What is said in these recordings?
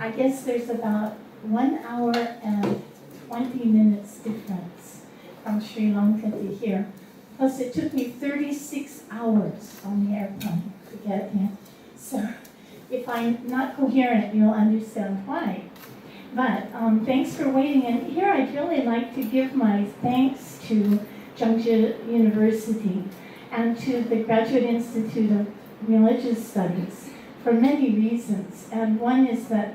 I guess there's about 1 hour and 20 minutes difference from Sri Lanka to here. Plus it took me 36 hours on the airplane to get here. So if I'm not coherent, you'll understand why. But thanks for waiting. And here I'd really like to give my thanks to Zhengzhou University and to the Graduate Institute of Religious Studies for many reasons. And one is that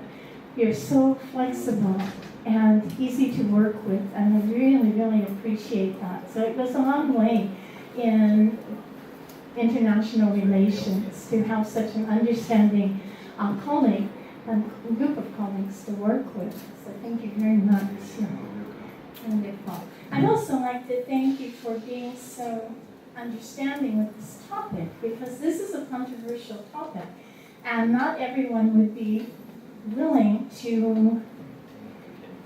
you're so flexible and easy to work with, and I really, really appreciate that. So it goes a long way in international relations to have such an understanding colleague and group of colleagues to work with. So thank you very much. Wonderful. I'd also like to thank you for being so understanding with this topic, because this is a controversial topic, and not everyone would be willing to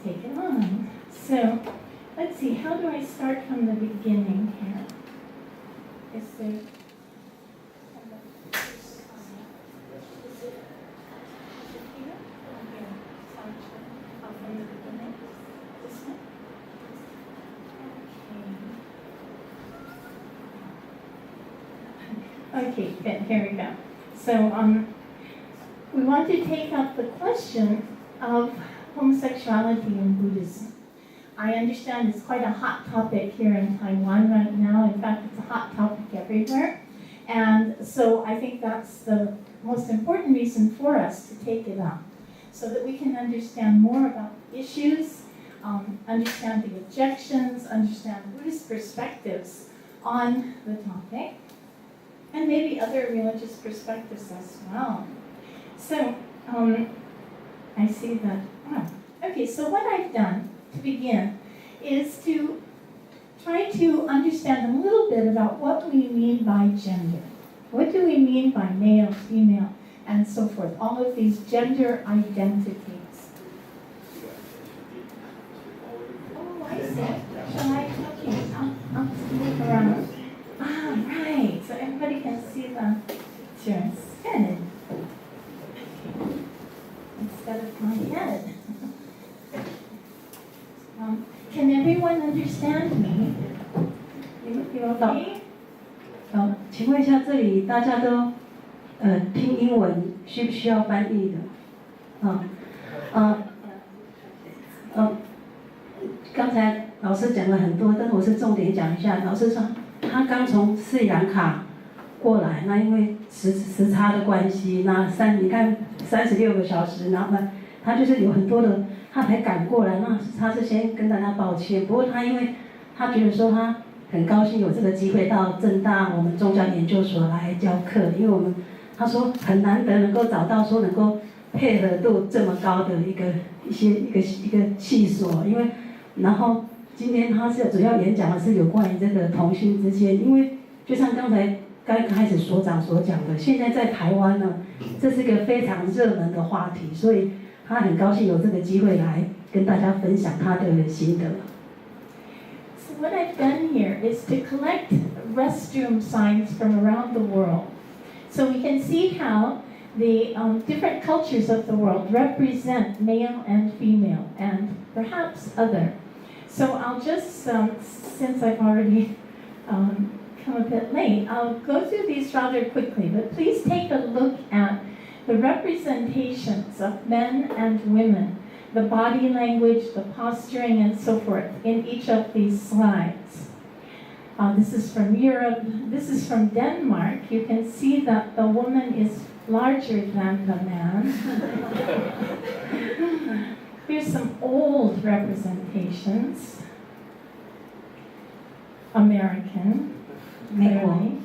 take it on. So let's see, how do I start from the beginning here? Is there... Okay, good, here we go. So we want to take up the question of homosexuality in Buddhism. I understand it's quite a hot topic here in Taiwan right now. In fact, it's a hot topic everywhere. And so I think that's the most important reason for us to take it up, so that we can understand more about issues, understand the objections, understand Buddhist perspectives on the topic, and maybe other religious perspectives as well. So, I see that. Okay, so what I've done to begin is to try to understand a little bit about what we mean by gender. What do we mean by male, female, and so forth? All of these gender identities. Oh, I see. Shall I? Okay, I'll move around. Ah, right. So everybody can see the pictures. Good. Instead of my head. Can everyone understand me? You okay? 请问一下，这里大家都听英文，需不需要翻译的？刚才老师讲了很多，但是我是重点讲一下。老师说他刚从斯里兰卡过来，那因为时差的关系，那你看36个小时，然后呢，他就是有很多的，他才赶过来。那他是先跟大家抱歉，不过他因为他觉得说他很高兴有这个机会到政大我们宗教研究所来教课，因为他说很难得能够找到说能够配合度这么高的一个系所，因为然后今天他是主要演讲的是有关于这个同性之间，因为就像刚开始所长所讲的，现在在台湾呢，这是一个非常热门的话题，所以他很高兴有这个机会来跟大家分享他的心得。So what I've done here is to collect restroom signs from around the world, so we can see how the different cultures of the world represent male and female, and perhaps other. So I'll just, since I've already come a bit late, I'll go through these rather quickly, but please take a look at the representations of men and women, the body language, the posturing, and so forth in each of these slides. This is from Europe, this is from Denmark. You can see that the woman is larger than the man. Here's some old representations. American, clearly.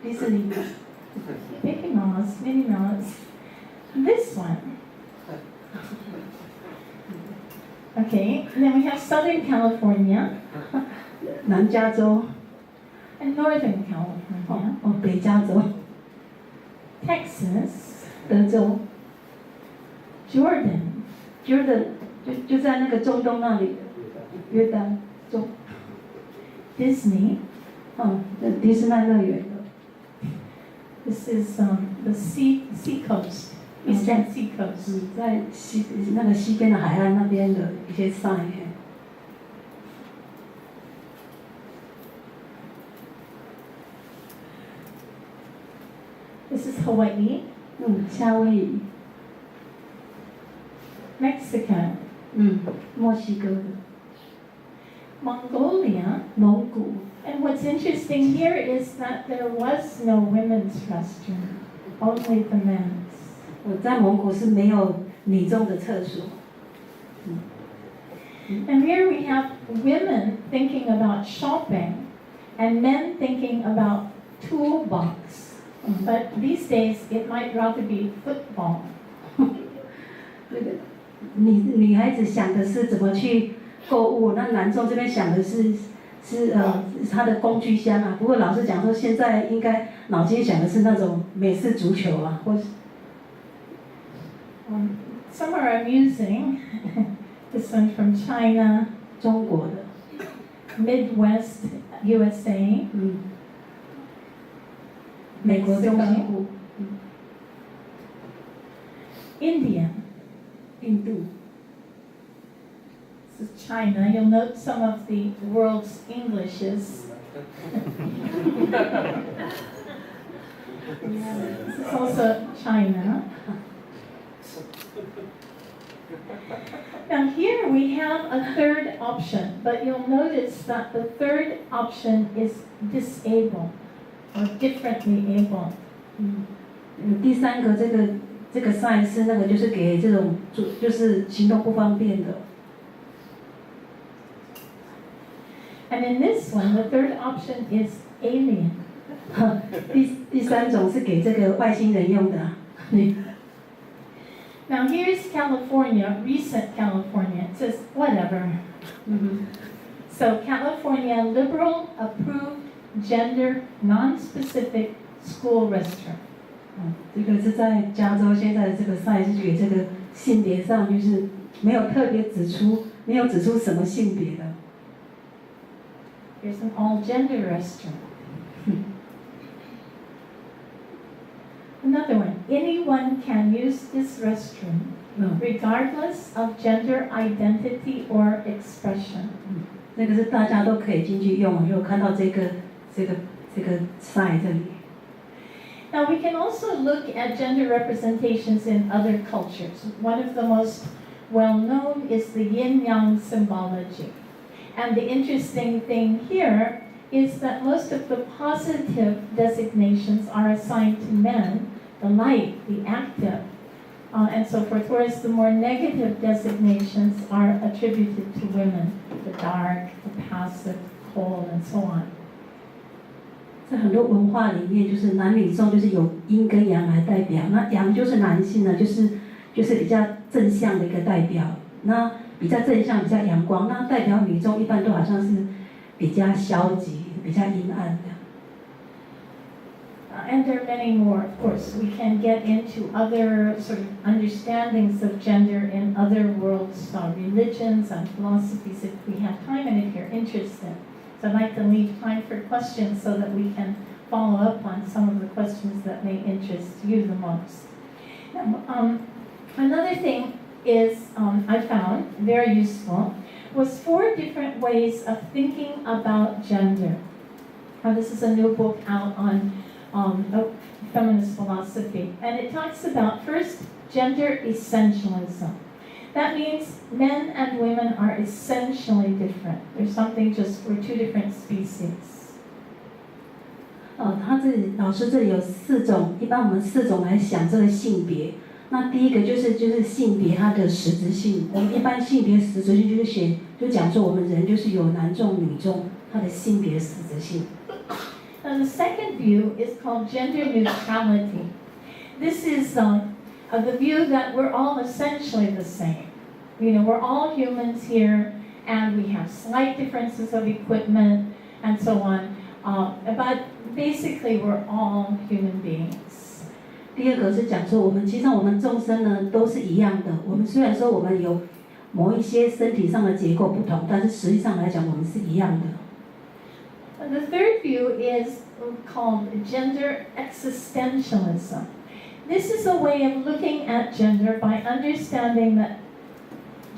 Disney. Mickey Mouse, Minnie Mouse. This one. Okay, and then we have Southern California. 南加州 And Northern California. 北加州 Texas. 德州 Jordan. 就在那个中东那里，约旦中， Disney. 迪士尼乐园的。 This is the sea coast Eastern Seacoast. 在那个西边的海岸那边的一些 sign。This is Hawaii, 夏威夷， Mexico, 墨西哥的， Mongolia. 蒙古。 And what's interesting here is that there was no women's restroom, only the men's. 我在蒙古是没有女众的厕所。 And here we have women thinking about shopping and men thinking about toolbox. But these days it might rather be football. 那个女孩子想的是怎么去购物，那男众这边想的是他的工具箱啊。不过老师讲说，现在应该脑筋想的是那种美式足球啊，或是 Some are amusing. This one from China, 中国的， Midwest USA, 美国中西部， India. 印度。 This is China. You'll note some of the world's Englishes. This is also China. Now here we have a third option, but you'll notice that the third option is disabled or differently able. 第三个这个 sign 是那个就是给这种就是行动不方便的。 And in this one, the third option is alien. 第三种是给这个外星人用的、啊。 Now here's California, recent California. It says whatever. So California liberal approved gender non-specific school restroom. 这个是在加州现在的这个 sign 是给这个性别上就是没有特别指出，没有指出什么性别的。 Here's an all-gender restroom. Another one. Anyone can use this restroom, regardless of gender identity or expression. 那个是大家都可以进去用，就看到这个 sign 这里。 Now we can also look at gender representations in other cultures. One of the most well-known is the yin-yang symbology. And the interesting thing here is that most of the positive designations are assigned to men, the light, the active, and so forth, whereas the more negative designations are attributed to women, the dark, the passive, cold, and so on. 在很多文化里面，就是男女众就是有阴跟阳来代表。那阳就是男性呢，就是比较正向的一个代表。那比较正向、比较阳光，那代表女众一般都好像是比较消极、比较阴暗的。 And there are many more, of course. We can get into other sort of understandings of gender in other worlds, religions and philosophies if we have time and if you're interested. So I'd like to leave time for questions so that we can follow up on some of the questions that may interest you the most. Now, another thing is I found very useful was 4 different ways of thinking about gender. Now, this is a new book out on feminist philosophy, and it talks about first gender essentialism. That means men and women are essentially different. There's something just we're 2 different species. 他这里老师这里有4种，一般我们4种来想这个性别。那第一个就是性别它的实质性，我们一般性别实质性就讲说我们人就是有男众女众，它的性别实质性。 And the second view is called gender neutrality. This is the view that we're all essentially the same. You know, we're all humans here, and we have slight differences of equipment and so on. But basically, we're all human beings. 第二个是讲说，其实我们众生呢都是一样的。我们虽然说我们有某一些身体上的结构不同，但是实际上来讲，我们是一样的。 And the third view is called gender existentialism. This is a way of looking at gender by understanding that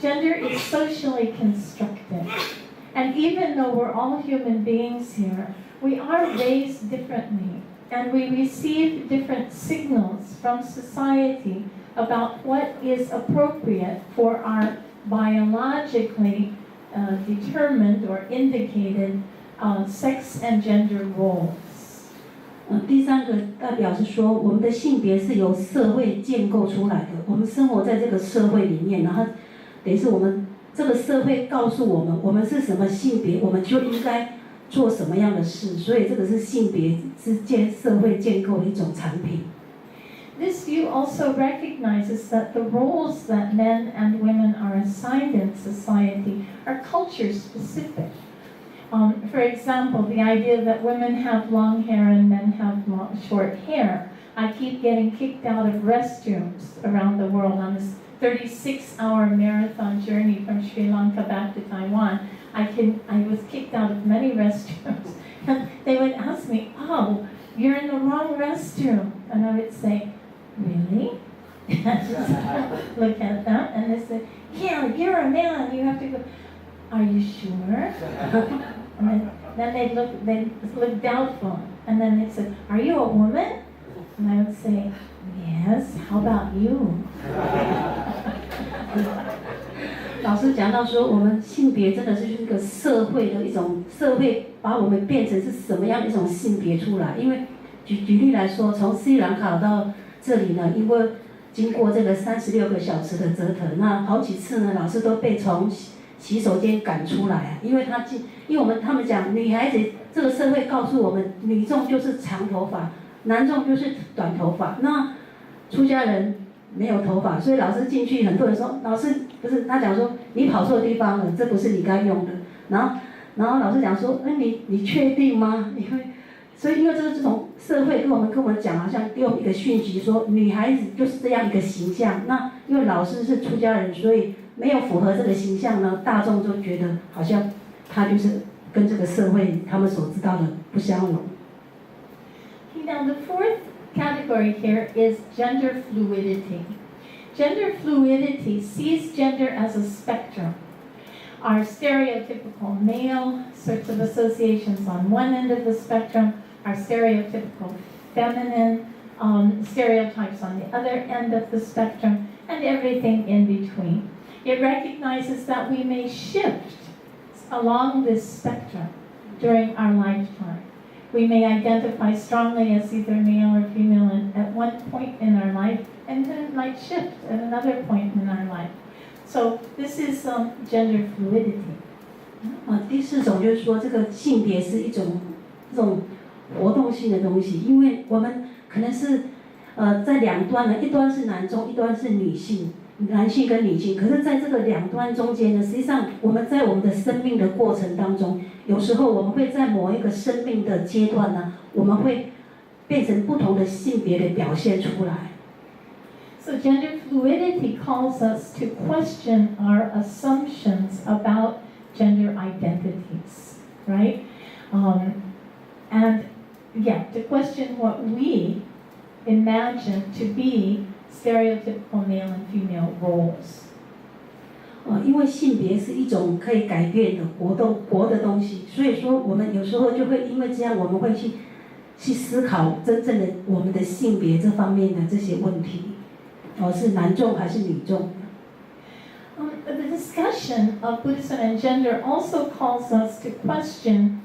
gender is socially constructed. And even though we're all human beings here, we are raised differently, and we receive different signals from society about what is appropriate for our biologically determined or indicated sex and gender roles. 第三个代表是说，我们的性别是由社会建构出来的。我们生活在这个社会里面，然后等于是我们这个社会告诉我们，我们是什么性别，我们就应该做什么样的事。所以这个是性别之间社会建构的一种产品。This view also recognizes that the roles that men and women are assigned in society are culture specific. For example, the idea that women have long hair and men have short hair. I keep getting kicked out of restrooms around the world on this 36-hour marathon journey from Sri Lanka back to Taiwan. I was kicked out of many restrooms. And they would ask me, "Oh, you're in the wrong restroom." And I would say, "Really?" Look at them, and they said, "Yeah, you're a man. You have to go." "Are you sure?" And then they'd look doubtful, and then they said, "Are you a woman?" And I would say, "Yes. How about you?" 老师讲到说，我们性别真的是一个社会的一种，社会把我们变成是什么样的一种性别出来？因为举例来说，从斯里兰卡到这里呢，因为经过这个36个小时的折腾，那好几次呢，老师都被从洗手间赶出来啊，因为他们讲女孩子这个社会告诉我们，女众就是长头发，男众就是短头发，那出家人没有头发，所以老师进去，很多人说老师不是，他讲说你跑错地方了，这不是你该用的。然后老师讲说，你确定吗？所以因为这种社会跟我们讲，好像给我们一个讯息说，女孩子就是这样一个形象。那因为老师是出家人，所以没有符合这个形象呢，大众就觉得好像他就是跟这个社会他们所知道的不相容。Now the fourth category here is gender fluidity. Gender fluidity sees gender as a spectrum. Our stereotypical male sorts of associations on one end of the spectrum, our stereotypical feminine stereotypes on the other end of the spectrum, and everything in between. It recognizes that we may shift along this spectrum during our lifetime. We may identify strongly as either male or female at one point in our life, and then it might shift at another point in our life. So this is gender fluidity. 第四种就是说，这个性别是一种这种活动性的东西，因为我们可能是在两端呢，一端是男众，一端是女性。男性跟女性，可是在这个两端中间呢，实际上我们在我们的生命的过程当中，有时候我们会在某一个生命的阶段呢，我们会变成不同的性别的表现出来。So gender fluidity calls us to question our assumptions about gender identities, right? And to question what we imagine to be stereotypical male and female roles. 因为性别是一种可以改变的活的东西，所以说我们有时候就会因为这样，我们会去思考真正的我们的性别这方面的这些问题，是男众还是女众？The discussion of Buddhism and gender also calls us to question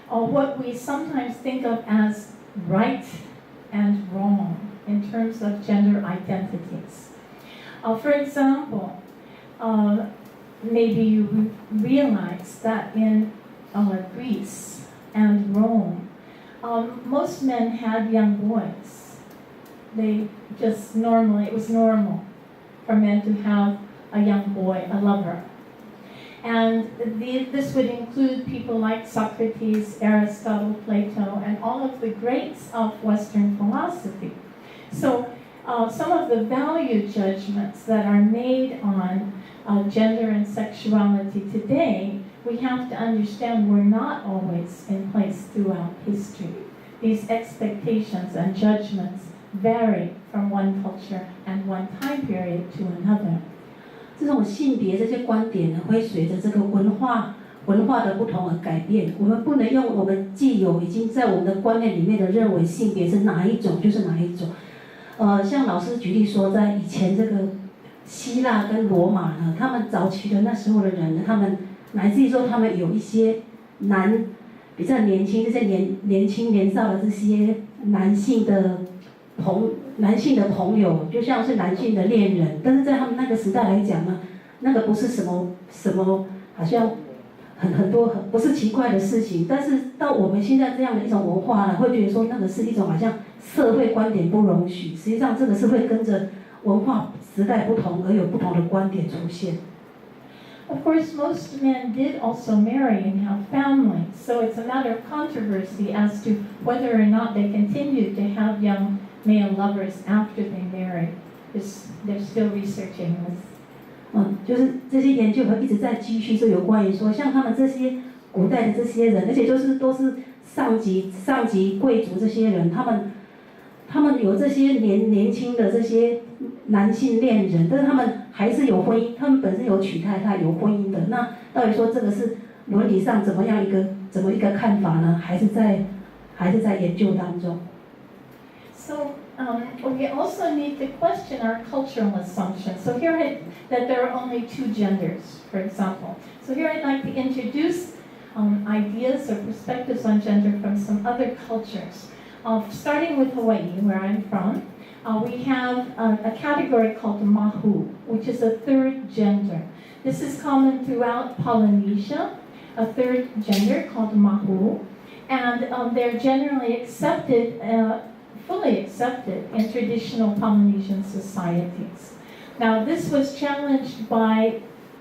what we sometimes think of as right and wrong in terms of gender identities. For example, maybe you realize that in Greece and Rome, most men had young boys. It was normal for men to have a young boy, a lover. And this would include people like Socrates, Aristotle, Plato, and all of the greats of Western philosophy. So some of the value judgments that are made on gender and sexuality today, we have to understand were not always in place throughout history. These expectations and judgments vary from one culture and one time period to another. 这种性别这些观点呢，会随着这个文化的不同而改变。我们不能用我们既有已经在我们的观念里面的认为性别是哪一种就是哪一种。像老师举例说，在以前这个希腊跟罗马呢，他们早期的那时候的人呢，他们乃至于说他们有一些比较年轻这些年轻年少的这些男性的朋友，就像是男性的恋人，但是在他们那个时代来讲呢，那个不是什么好像很多不是奇怪的事情，但是到我们现在这样的一种文化呢，会觉得说那个是一种好像社会观点不容许，实际上这个是会跟着文化时代不同而有不同的观点出现。Of course, most men did also marry and have families, so it's a matter of controversy as to whether or not they continued to have young male lovers after they married. They're still researching this. 就是这些研究和一直在继续，就有关于说，像他们这些古代的这些人，而且都是上级贵族这些人，他们有这些年轻的这些男性恋人，但是他们还是有婚姻，他们本身有娶太太有婚姻的。那到底说这个是伦理上怎么一个看法呢？还是在研究当中。So we also need to question our cultural assumptions. So here that there are only two genders, for example. So here I'd like to introduce ideas or perspectives on gender from some other cultures. Starting with Hawaii, where I'm from, we have a category called mahu, which is a third gender. This is common throughout Polynesia, a third gender called mahu, and they're generally accepted, fully accepted in traditional Polynesian societies. Now, this was challenged by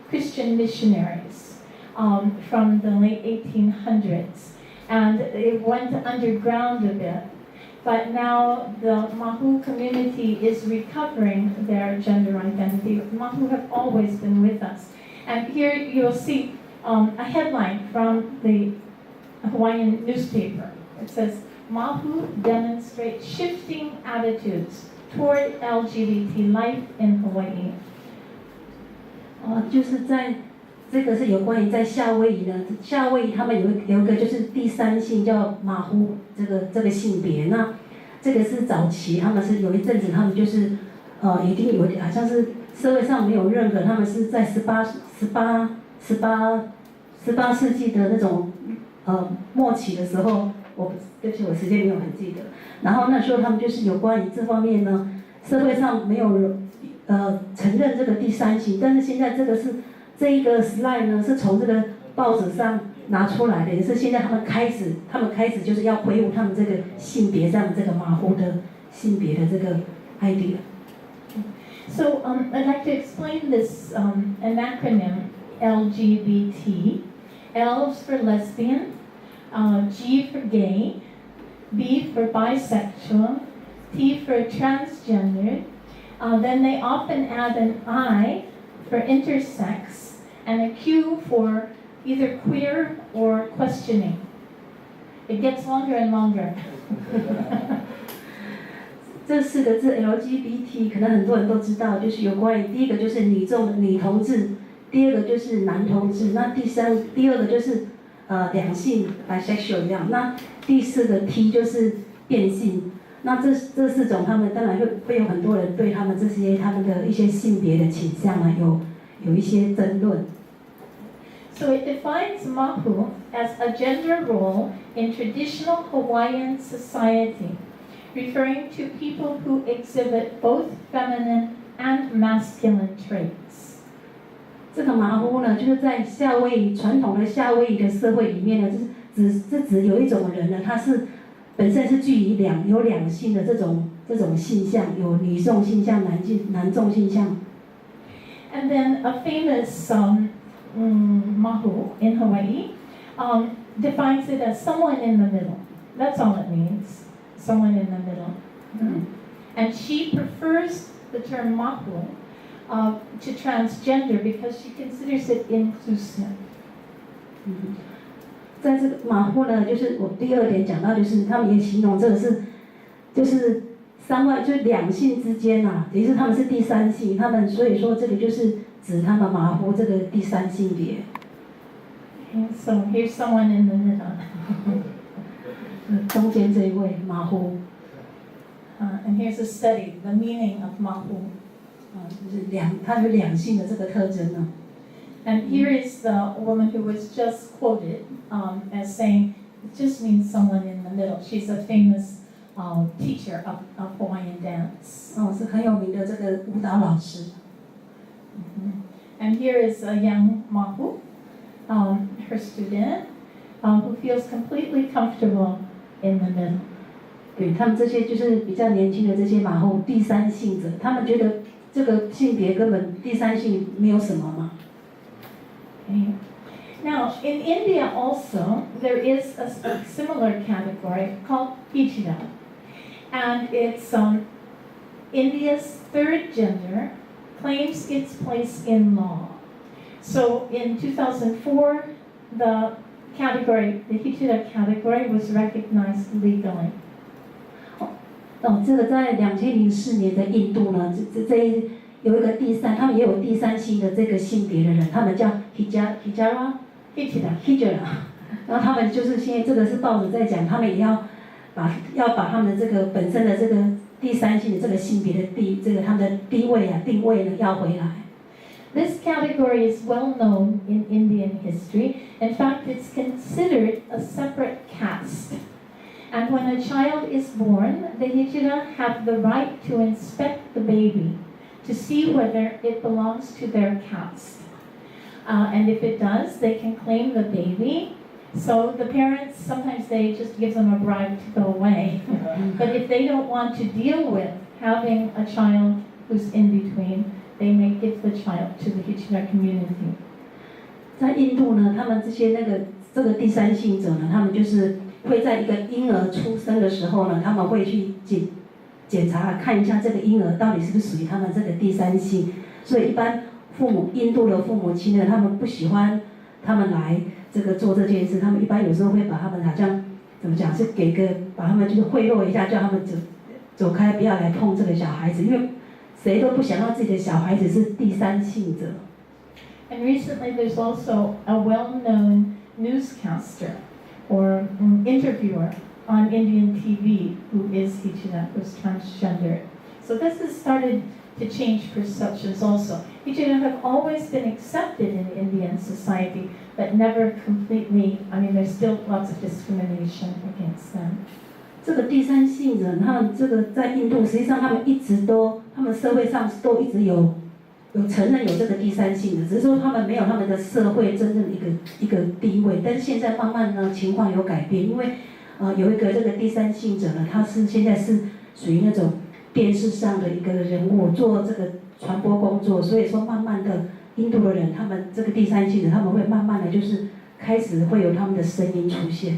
Christian missionaries from the late 1800s, and it went underground a bit. But now the Mahu community is recovering their gender identity. Mahu have always been with us. And here you'll see a headline from the Hawaiian newspaper. It says, Mahu demonstrate shifting attitudes toward LGBT life in Hawaii. 就是在这个是有关于在夏威夷呢，夏威夷他们有一个就是第三性叫马呼这个性别，那这个是早期他们是有一阵子他们就是已经有好像是社会上没有认可，他们是在18世纪的那种末期的时候，对不起我时间没有很记得，然后那时候他们就是有关于这方面呢，社会上没有承认这个第三性，但是现在这一个 slide 呢是从这个报纸上拿出来的，也是现在他们开始就是要恢复他们这个性别上这个马虎的性别的这个 idea。So I'd like to explain this an acronym LGBT. L is for lesbian, G for gay, B for bisexual, T for transgender. Then they often add an I for intersex and a Q for either queer or questioning. It gets longer and longer. 这4个字 LGBT 可能很多人都知道，就是有关于第一个就是女同志，第二个就是男同志，那第二个就是两性 bisexual 一样，那第4个 T 就是变性。那这4种他们当然会有很多人对他们的一些性别的倾向呢有一些争论。So it defines mahu as a gender role in traditional Hawaiian society, referring to people who exhibit both feminine and masculine traits. 这个马呼呢，就是在传统的夏威夷的社会里面呢，指有一种人呢，他是本身是具有两性的这种性向，有女众性向、男众性向。And then a famous mahu in Hawaii defines it as someone in the middle. That's all it means, someone in the middle. And she prefers the term mahu to transgender because she considers it inclusive. 在这个马虎呢，就是我第2点讲到，就是他们也形容这个就是三外就两性之间啊，也是他们是第三性，他们所以说这个就是指他们马夫这个第三性别。And so here's someone in the middle. 中间这一位马夫。And here's a study, the meaning of mahu. 就是它有两性的这个特征呢。And here is the woman who was just quoted as saying, it just means someone in the middle. She's a famous teacher of Hawaiian dance. 是很有名的这个舞蹈老师。And here is a young mahu, her student, who feels completely comfortable in the middle. 对，他们这些就是比较年轻的这些马后第三性者，他们觉得这个性别根本第三性没有什么嘛。Okay. Now, in India also, there is a similar category called Hijra. And it's India's third gender claims its place in law. So in 2004, the Hijra category was recognized legally. 这个在2004年的印度呢，有一个他们也有第三性的这个性别的人，他们叫 Hijra， 然后他们就是现在这个是报纸在讲，他们也要把他们的这个本身的这个第三性的这个性别的他们的定位呢要回来。This category is well known in Indian history. In fact, it's considered a separate caste. And when a child is born, the Hijra have the right to inspect the baby to see whether it belongs to their caste. And if it does, they can claim the baby. So the parents, sometimes they just give them a bribe to go away. But if they don't want to deal with having a child who's in between, they may give the child to the Hijra community. 在印度呢，他们这个第三性者呢，他们就是会在一个婴儿出生的时候呢，他们会去检查看一下这个婴儿到底是不是属于他们这个第三性。所以一般印度的父母亲呢，他们不喜欢他们来这个做这件事，他们一般有时候会把他们好像怎么讲，是把他们就是贿赂一下，叫他们走开，不要来碰这个小孩子，因为谁都不想让自己的小孩子是第三性者。And recently there's also a well-known newscaster or interviewer on Indian TV who is Hijra, who's transgender. So this has started to change perceptions also. Hijra have always been accepted in Indian society, but never completely, there's still lots of discrimination against them. 这个第三性人，他们这个在印度，实际上他们社会上都一直有承认有这个第三性的，只是说他们没有他们的社会真正的一个地位。但是现在慢慢呢，情况有改变，因为有一个这个第三性者呢，他现在是属于那种电视上的一个人物，做这个传播工作，所以说慢慢的印度的人，他们这个第三性者，他们会慢慢的就是开始会有他们的声音出现。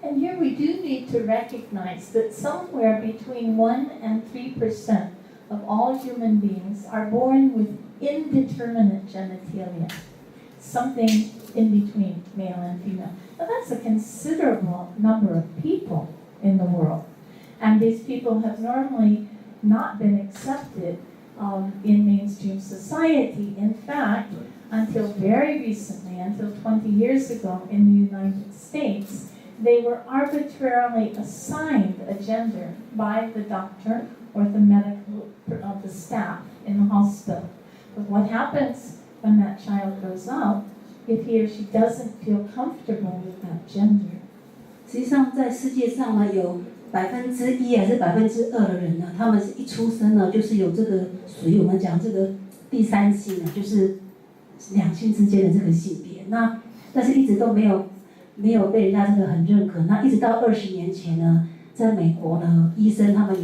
And here we do need to recognize that somewhere between 1% and 3% of all human beings are born with indeterminate genitalia, something in between male and female. Now that's a considerable number of people in the world. And these people have normally not been accepted in mainstream society. In fact, until very recently, until 20 years ago in the United States, they were arbitrarily assigned a gender by the doctor or the medical the staff in the hospital. But what happens when that child grows up if he or she doesn't feel comfortable with that gender? 实际上，在世界上呢，有1%还是2%的人呢，他们是一出生呢，就是有这个属于我们讲这个第三性呢，就是两性之间的这个性别。那但是一直都没有被人家这个很认可。那一直到20年前呢，在美国呢，医生他们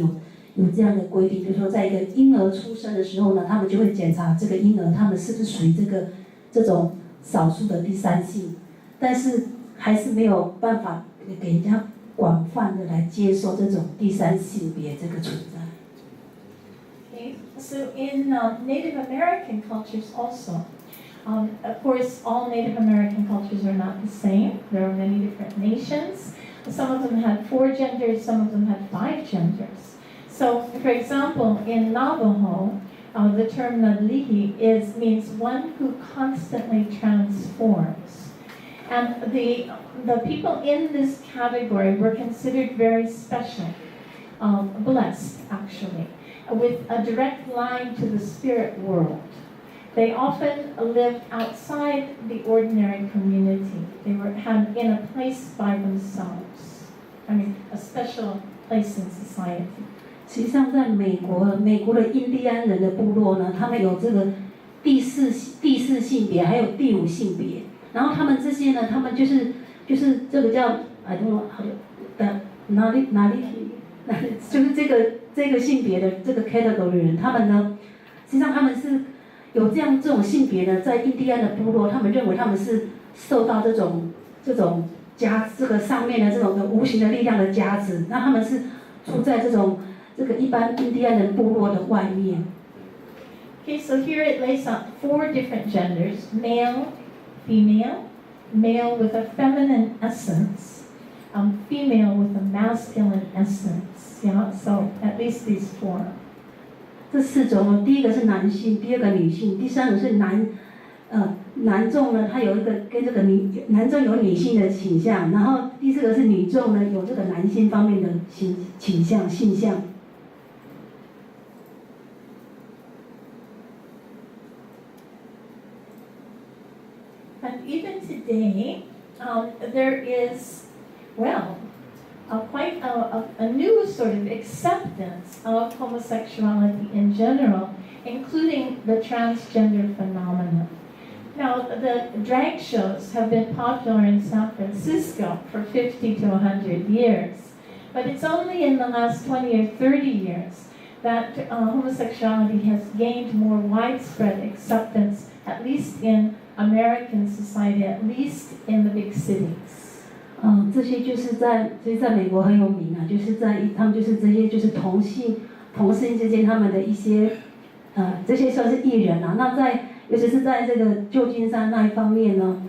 有这样的规定，就是说，在一个婴儿出生的时候呢，他们就会检查这个婴儿他们是不是属于这种少数的第三性，但是还是没有办法给人家广泛的来接受这种第三性别这个存在。Okay, so in Native American cultures also, of course, all Native American cultures are not the same. There are many different nations. Some of them had 4 genders, some of them had 5 genders. So, for example, in Navajo, the term Nadlihi means one who constantly transforms. And the people in this category were considered very special, blessed actually, with a direct line to the spirit world. They often lived outside the ordinary community. They had in a place by themselves. I mean, a special place in society. 实际上，在美国的印第安人的部落呢，他们有这个第四性别，还有第5性别。然后他们这些呢，他们就是这个叫I don't know how to 哪里，就是这个性别的这个 category 人，他们呢，实际上他们是有这种性别呢，在印第安的部落，他们认为他们是受到这种这个上面的这种无形的力量的加持，那他们是住在这个一般印第安人部落的外面。Okay, so here it lays out 4 different genders: male, female, male with a feminine essence, female with a masculine essence. Yeah, so at least these 4. 这4种呢，第一个是男性，第2个女性，第3个是男众呢，他有一个跟这个男众有女性的倾向，然后第4个是女众呢，有这个男性方面的倾向性向。And even today, there is, well, quite a new sort of acceptance of homosexuality in general, including the transgender phenomenon. Now, the drag shows have been popular in San Francisco for 50 to 100 years, but it's only in the last 20 or 30 years that homosexuality has gained more widespread acceptance, at least in American society, at least in the big cities. 这些就是在美国很有名啊，就是他们就是这些就是同性之间他们的一些这些算是艺人啊。那尤其是在这个旧金山那一方面呢，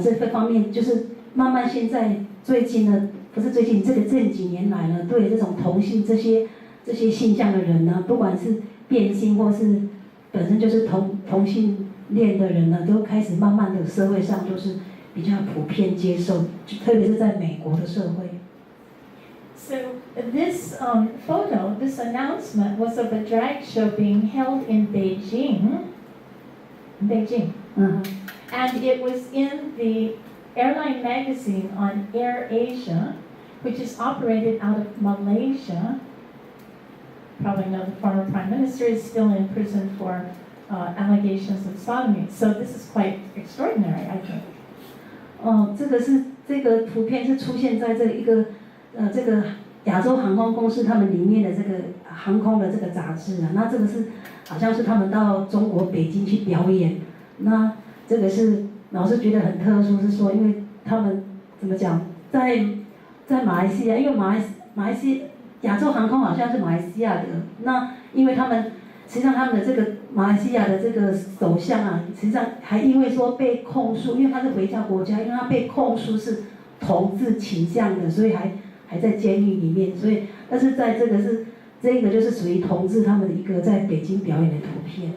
这个方面就是慢慢现在最近呢，不是最近这几年来呢，对这种同性这些性向的人呢，不管是变性或是本身就是同性恋的人呢，都开始慢慢的社会上都是比较普遍接受，特别是在美国的社会。So this photo, this announcement was of a drag show being held in Beijing. And it was in the airline magazine on Air Asia, which is operated out of Malaysia. Probably know the former prime minister is still in prison for allegations of sodomy. So this is quite extraordinary, I think. 这个图片是出现在这个亚洲航空公司他们里面的这个航空的这个杂志啊。那这个是好像是他们到中国北京去表演。那这个是老师觉得很特殊，是说因为他们怎么讲，在马来西亚，因为马来西亚洲航空好像是马来西亚的，那因为实际上他们的这个马来西亚的这个首相啊，实际上还因为说被控诉，因为他是回教国家，因为他被控诉是同志倾向的，所以还在监狱里面。所以，但是在这个就是属于同志他们的一个在北京表演的图片。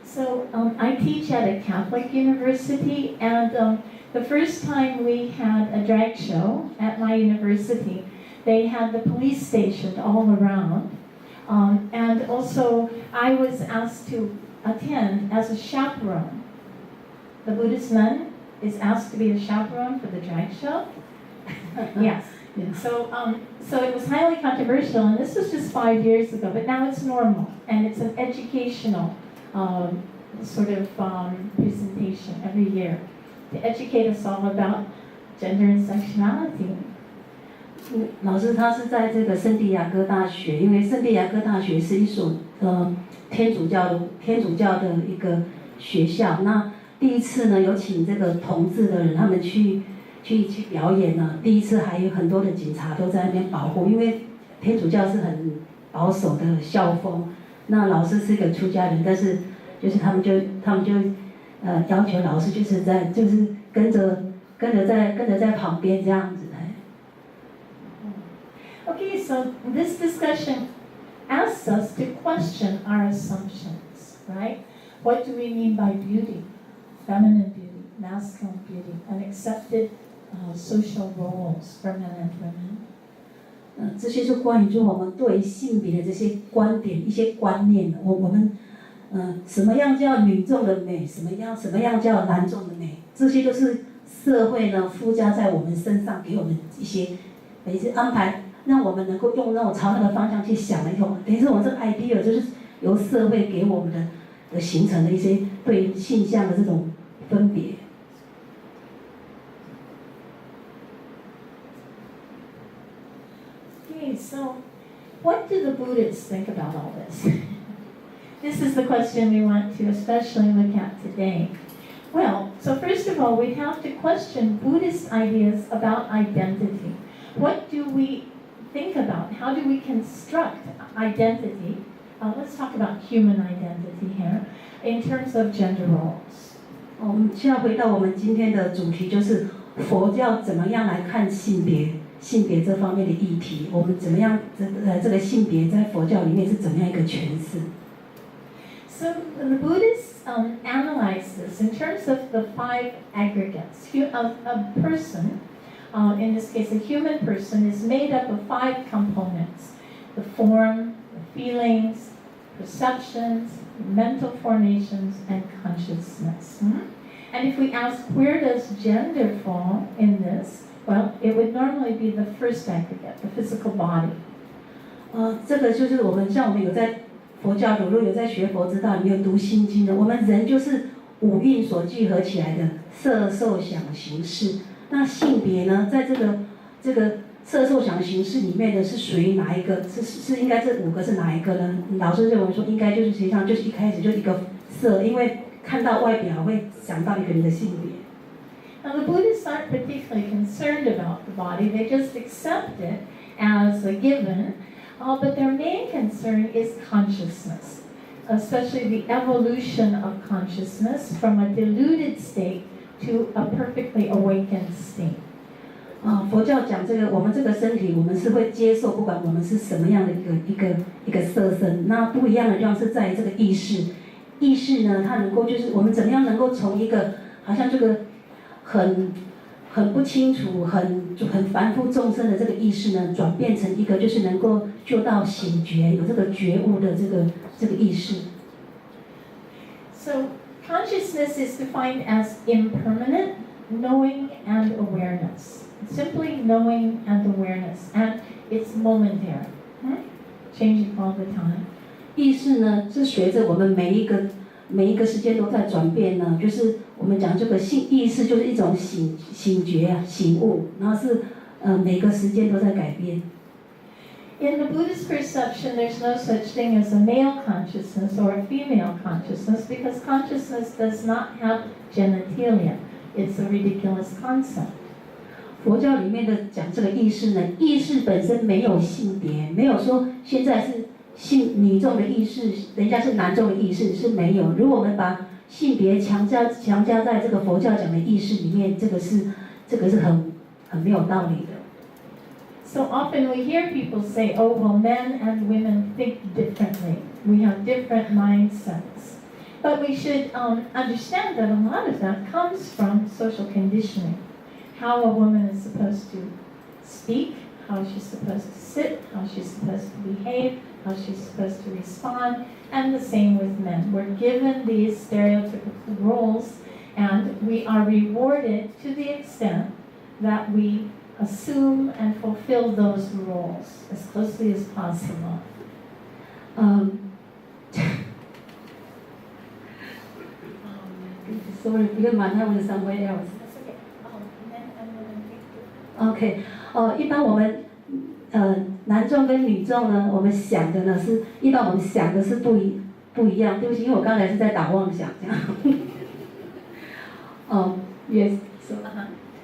So I teach at a Catholic university, and the first time we had a drag show at my university, they had the police stationed all around. And also, I was asked to attend as a chaperone. The Buddhist nun is asked to be a chaperone for the drag show. Yes. So it was highly controversial, and this was just 5 years ago, but now it's normal, and it's an educational sort of presentation every year to educate us all about gender and sexuality. 老师他是在这个圣地亚哥大学，因为圣地亚哥大学是一所天主教的一个学校。那第一次呢，有请这个同志的人他们去表演呢。第一次还有很多的警察都在那边保护，因为天主教是很保守的校风。那老师是一个出家人，但是就是他们就要求老师就是跟着在旁边这样子。Okay, so this discussion asks us to question our assumptions, right? What do we mean by beauty? Feminine beauty, masculine beauty, and accepted social roles for men and women. 这些是关于就我们对性别的这些观点、一些观念。我们什么样叫女众的美，什么样叫男众的美，这些都是社会呢附加在我们身上，给我们一些安排，让我们能够用那种朝那个方向去想的一种，等于是我们这个 idea 就是由社会给我们的形成的一些对性向的这种分别。Okay, so what do the Buddhists think about all this? This is the question we want to especially look at today. Well, so first of all, we have to question Buddhist ideas about identity. What do we think about? How do we construct identity? Let's talk about human identity here in terms of gender roles. 我们现在回到我们今天的主题，就是佛教怎么样来看性别这方面的议题。我们怎么样这个性别在佛教里面是怎么样一个诠释？ So the Buddhists analyze this in terms of the 5 aggregates. A person, in this case a human person, is made up of 5 components: the form, the feelings, perceptions, mental formations, and consciousness. And if we ask where does gender fall in this, well, it would normally be the first aggregate, the physical body. 这个就是我们有在佛教如果有在学佛之道，你有读心经的，我们人就是五蕴所聚合起来的色受想行识。那性别呢，在这个色受想行识里面的是属于哪一个？是应该这5个是哪一个呢？老师认为说应该就是实际上就是一开始就一个色，因为看到外表会想到一个人的性别。Now the Buddhists aren't particularly concerned about the body; they just accept it as a given. But their main concern is consciousness, especially the evolution of consciousness from a deluded state to a perfectly awakened state. 佛教讲这个，我们这个身体，我们是会接受，不管我们是什么样的一个色身。那不一样的地方是在这个意识呢，它能够就是我们怎么样能够从一个好像这个很不清楚、很凡夫众生的这个意识呢，转变成一个就是能够就到醒觉、有这个觉悟的这个意识。So consciousness is defined as impermanent knowing and awareness. Simply knowing and awareness, and it's momentary, changing all the time. 意识呢，是随着我们每一个时间都在转变呢，就是我们讲这个意识就是一种醒觉啊、醒悟，然后是每个时间都在改变。In the Buddhist perception, there's no such thing as a male consciousness or a female consciousness because consciousness does not have genitalia. It's a ridiculous concept. 佛教里面的讲这个意识呢，意识本身没有性别，没有说现在是女众的意识，人家是男众的意识是没有。如果我们把性别强加在这个佛教讲的意识里面，这个是很没有道理的。So often we hear people say, "Oh, well, men and women think differently. We have different mindsets." But we should understand that a lot of that comes from social conditioning. How a woman is supposed to speak, how she's supposed to sit, how she's supposed to behave, how she's supposed to respond, and the same with men. We're given these stereotypical roles, and we are rewarded to the extent that we assume and fulfill those roles as closely as possible. Sorry, because my mind was somewhere else. OK， 一般我们男众跟女众呢，我们想的呢是，一般我们想的是不一样。对不起，因为我刚才是在打妄想这样。Yes.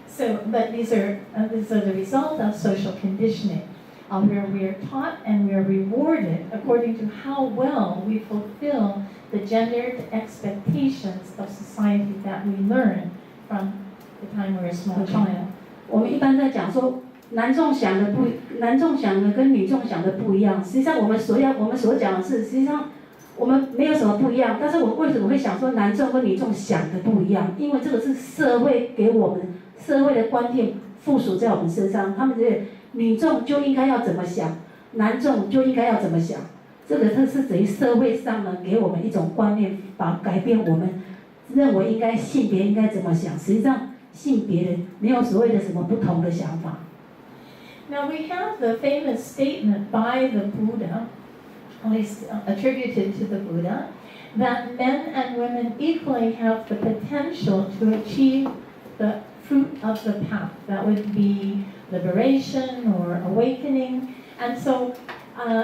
So, but these are the result of social conditioning. where we are taught and we are rewarded according to how well we fulfill the gendered expectations of society that we learn from the time we're a small child. 我们一般在讲说，男众想的跟女众想的不一样。实际上我们所讲的是，实际上我们没有什么不一样。但是我为什么会想说男众跟女众想的不一样？因为这个是社会给我们社会的观念附属在我们身上，他们觉得女众就应该要怎么想，男众就应该要怎么想。这个是等于社会上呢给我们一种观念，改变我们认为应该性别应该怎么想。实际上性别没有所谓的什么不同的想法。Now we have the famous statement by the Buddha, at least attributed to the Buddha, that men and women equally have the potential to achieve the fruit of the path. That would be liberation or awakening. And so,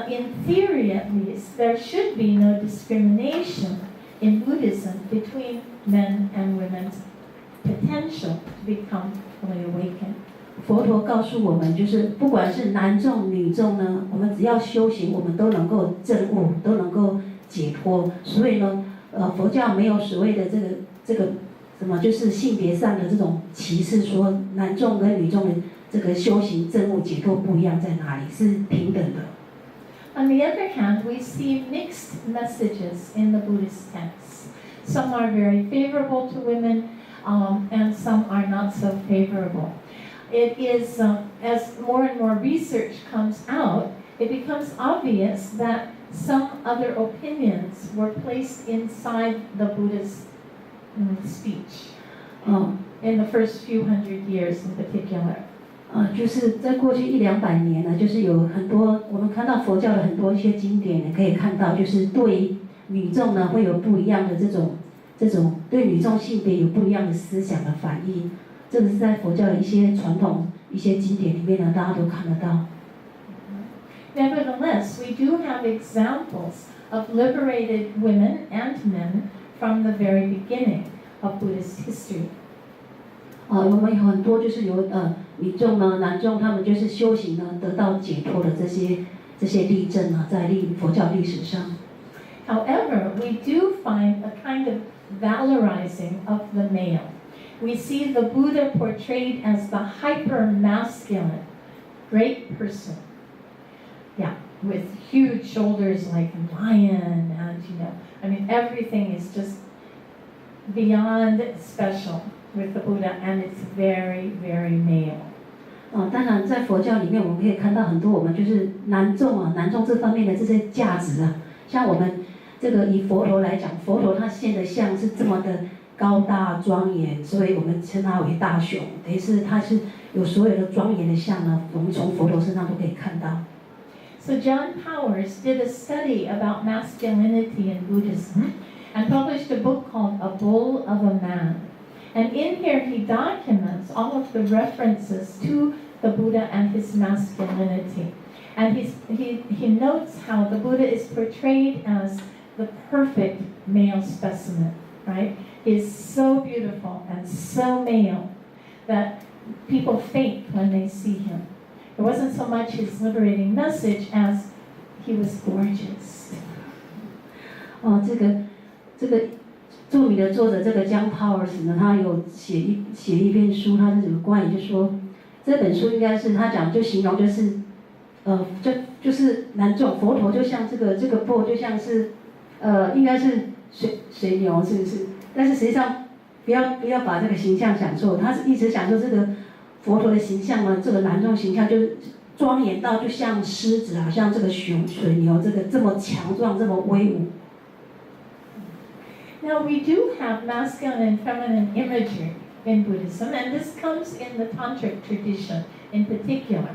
in theory at least, there should be no discrimination in Buddhism between men and women's potential to become fully awakened. 佛陀告诉我们，就是不管是男众女众呢，我们只要修行，我们都能够证悟，都能够解脱。所以呢，佛教没有所谓的这个什么，就是性别上的这种歧视，说男众跟女众的这个修行证悟解脱不一样在哪里，是平等的。On the other hand, we see mixed messages in the Buddhist texts. Some are very favorable to women, and some are not so favorable. It is, as more and more research comes out, it becomes obvious that some other opinions were placed inside the Buddha's speech in the first few hundred years in particular. 就是在过去100-200年呢，就是有很多我们看到佛教的很多一些经典，你可以看到，就是对女众呢会有不一样的这种对女众性别有不一样的思想的反应。这个是在佛教的一些传统一些经典里面呢，大家都看得到。Nevertheless, we do have examples of liberated women and men from the very beginning of Buddhist history. 我们有很多就是有女众呢、男众，他们就是修行呢得到解脱的这些例证啊，在佛教历史上。However, we do find a kind of valorizing of the male. We see the Buddha portrayed as the hyper-masculine, great person. Yeah, with huge shoulders like a lion, and everything is just beyond special with the Buddha, and it's very, very male. 当然，在佛教里面，我们可以看到很多我们就是男众这方面的这些价值啊，像我们这个以佛陀来讲，佛陀他现的像是这么的高大庄严，所以我们称他为大雄，等于是他是有所有的庄严的像呢，我们从佛陀身上都可以看到。So John Powers did a study about masculinity in Buddhism and published a book called A Bull of a Man. And in here he documents all of the references to the Buddha and his masculinity. And he notes how the Buddha is portrayed as the perfect male specimen, right? He is so beautiful and so male that people faint when they see him. It wasn't so much his liberating message as he was gorgeous. 这个著名的作者这个John Powers呢，他有写一篇书，他是有关于就说这本书应该是他讲就形容就是就是男众佛陀就像这个 bull 就像是应该是水牛是不是？但是实际上不要把这个形象想错，他是一直想说这个佛陀的形象呢，这个男众形象就是庄严到就像狮子，好像这个水牛这么强壮，这么威武。Now we do have masculine and feminine imagery in Buddhism, and this comes in the Tantric tradition in particular.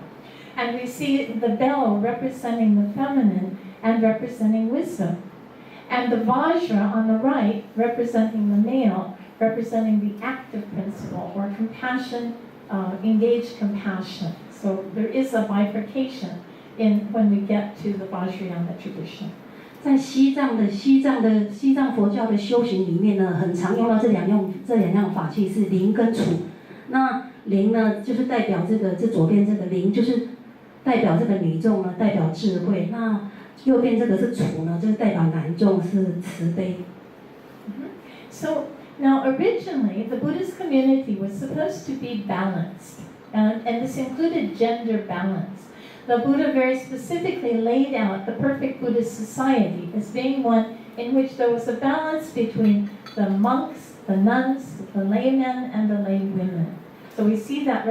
And we see the bell representing the feminine and representing wisdom. And the Vajra on the right representing the male, representing the active principle or compassion, engaged compassion. So there is a bifurcation when we get to the Vajrayana tradition. 在西藏佛教的修行里面呢，很常用到这两样法器是灵跟杵。那灵呢，就是代表这左边这个灵，就是代表这个女众呢，代表智慧。那右边这个是杵呢，就是代表男众是慈悲。So now originally the Buddhist community was supposed to be balanced, and this included gender balance. The Buddha very specifically laid out the perfect Buddhist society as being one in which there was a balance between the monks, the nuns, the laymen, and the laywomen. So we see that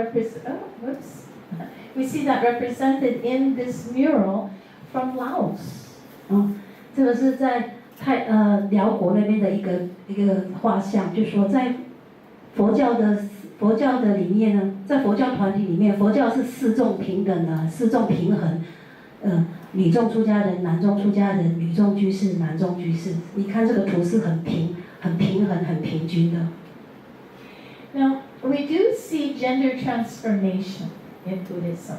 we see that represented in this mural from Laos. 这个是在辽国那边的一个画像，就是说在佛教的里面呢，在佛教团体里面，佛教是四众平等的，四众平衡，女众出家人、男众出家人、女众居士、男众居士。你看这个图是很平衡、很平均的。Now we do see gender transformation in Buddhism.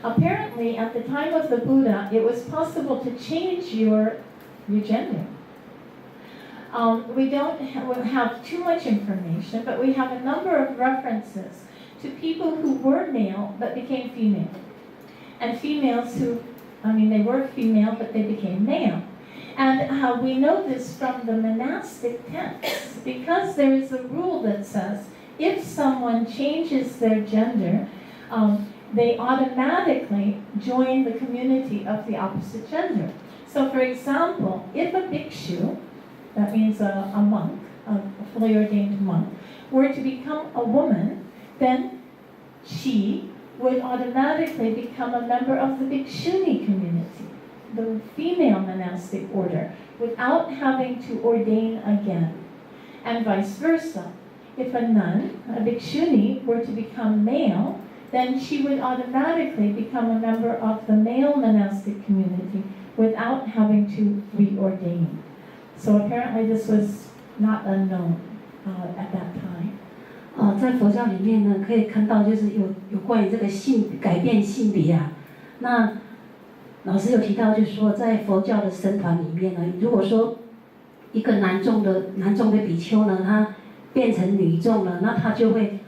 Apparently, at the time of the Buddha, it was possible to change your gender. We don't have too much information, but we have a number of references to people who were male but became female, and females who, they were female but they became male. And we know this from the monastic texts, because there is a rule that says if someone changes their gender, they automatically join the community of the opposite gender. So for example, if a bhikshu, that means a monk, a fully ordained monk, were to become a woman, then she would automatically become a member of the bhikshuni community, the female monastic order, without having to ordain again. And vice versa. If a nun, a bhikshuni, were to become male, then she would automatically become a member of the male monastic community without having to reordain. So apparently this was not unknown at that time. 在佛教里面呢，可以看到就是有关于这个改变性别啊。那老师有提到，就是说在佛教的僧团里面呢，如果说一个男众的比丘呢，他变成女众了，那他就会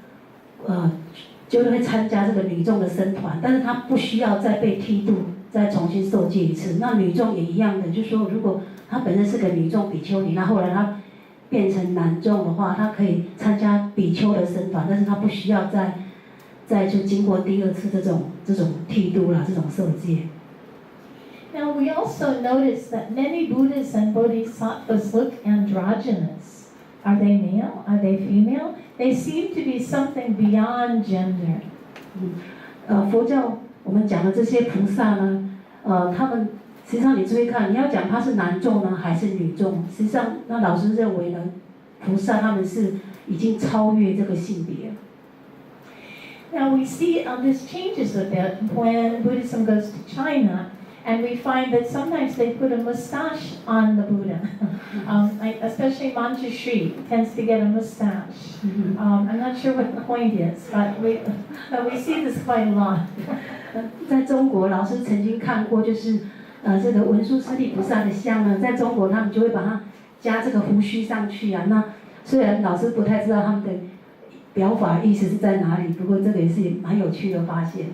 参加这个女众的僧团，但是他不需要再被剃度，再重新受戒一次。那女众也一样的，就是说如果他本身是个女众比丘尼，那后来他变成男众的话，他可以参加比丘的僧团，但是他不需要再就经过第二次这种剃度啦，这种受戒。Now we also notice that many Buddhas and Bodhisattvas look androgynous. Are they male? Are they female? They seem to be something beyond gender. 佛教我们讲的这些菩萨呢，他们实际上你注意看，你要讲他是男众呢还是女众，实际上那老师认为呢，菩萨他们是已经超越这个性别。Now we see this changes a bit when Buddhism goes to China, and we find that sometimes they put a mustache on the Buddha. Especially Manjushri tends to get a mustache. I'm not sure what the point is, but we see this quite a lot. 在中国，老师曾经看过，就是这个文殊师利菩萨的像呢，在中国他们就会把它加这个胡须上去啊。那虽然老师不太知道他们的表法意思是在哪里，不过这个也是蛮有趣的发现。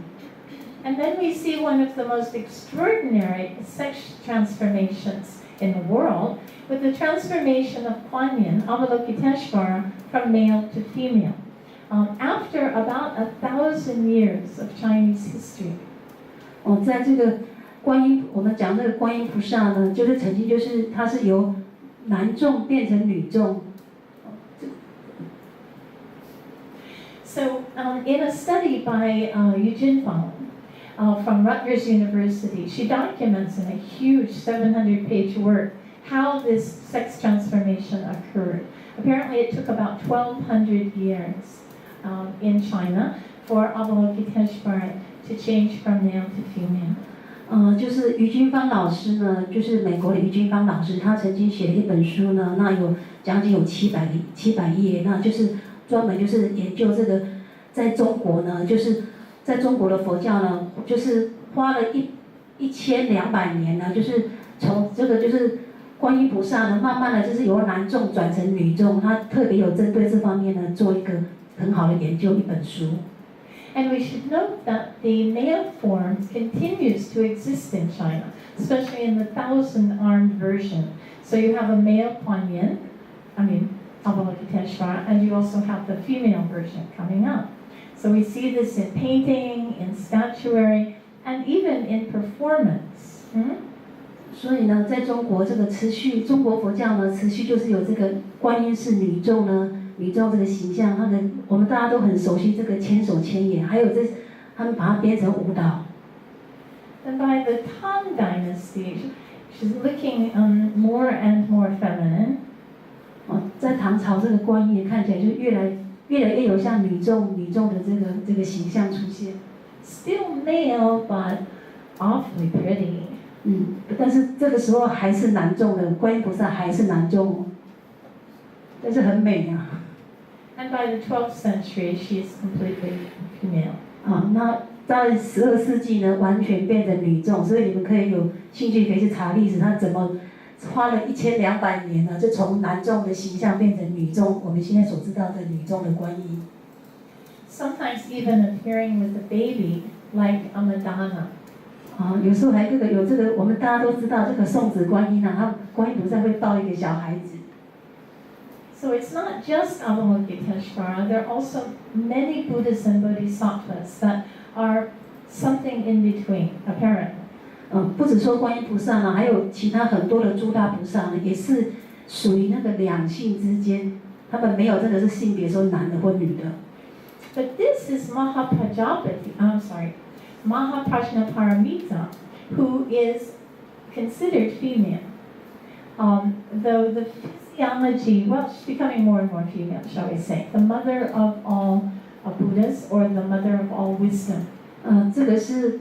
And then we see one of the most extraordinary sex transformations in the world, with the transformation of Kuan Yin, Avalokiteshvara, from male to female, after about 1,000 years of Chinese history. 在这个我们讲这个观音菩萨呢，就是曾经就是他是由男众变成女众。So in a study by Yu Jinfang from Rutgers University, she documents in a huge 700-page work how this sex transformation occurred. Apparently it took about 1,200 years in China for Avalokiteshvara to change from male to female. 就是于君芳老师呢，就是美国的于君芳老师，他曾经写了一本书呢，那有将近有700页，那就是专门就是研究这个，在中国呢，就是在中国的佛教呢，就是花了1200年呢，就是从这个就是观音菩萨呢，慢慢的就是由男众转成女众，他特别有针对这方面呢做一个很好的研究一本书。And we should note that the male form continues to exist in China, especially in the 1,000-armed version. So you have a male Kuan Yin, Avalokiteshvara, and you also have the female version coming up. So we see this in painting, in statuary, and even in performance. 所以呢，在中国这个持续，中国佛教呢持续就是有这个观音是女众呢，女众这个形象，它的我们大家都很熟悉这个千手千眼，还有他们把它编成舞蹈。And by the Tang Dynasty, she's looking more and more feminine. 在唐朝这个观音看起来就越来越有像女众的这个形象出现。Still male, but awfully pretty. 但是这个时候还是男众的，观音菩萨还是男众，但是很美啊。And by the 12th century, she is completely female. 那在12世纪呢，完全变成女众，所以你们可以有兴趣可以去查历史，它怎么花了1200年呢，就从男众的形象变成女众，我们现在所知道的女众的观音。Sometimes even appearing with a baby, like a Madonna. 有时候还有这个，我们大家都知道这个送子观音它观音菩萨会抱一个小孩子。So it's not just Avalokiteshvara, there are also many Buddhas and Bodhisattvas that are something in between, apparently. 不只说观音菩萨呢，还有其他很多的诸大菩萨呢，也是属于那个两性之间，他们没有真的是性别说男的或女的。But this is Mahaprajnaparamita, who is considered female. Though the physiology, well, she's becoming more and more female, shall we say. The mother of all Buddhas, or the mother of all wisdom. 这个是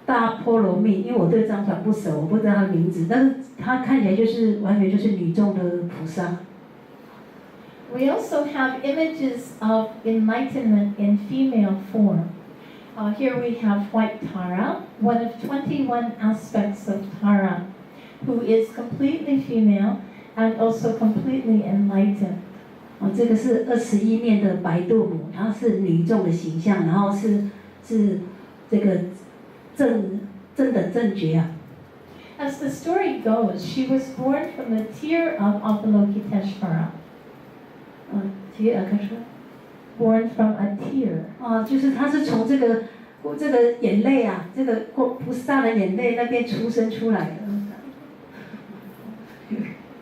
大波罗蜜，因为我对藏传不熟，我不知道他的名字，但是他看起来就是完全就是女众的菩萨。We also have images of enlightenment in female form. Here we have White Tara, one of 21 aspects of Tara, who is completely female and also completely enlightened. 这个是21面的白度母，她是女众的形象，然后是这个正等正觉啊。As the story goes, she was born from the tear of Avalokiteshvara. Born from a tear. 就是她是从这个眼泪啊，这个菩萨的眼泪那边出生出来的。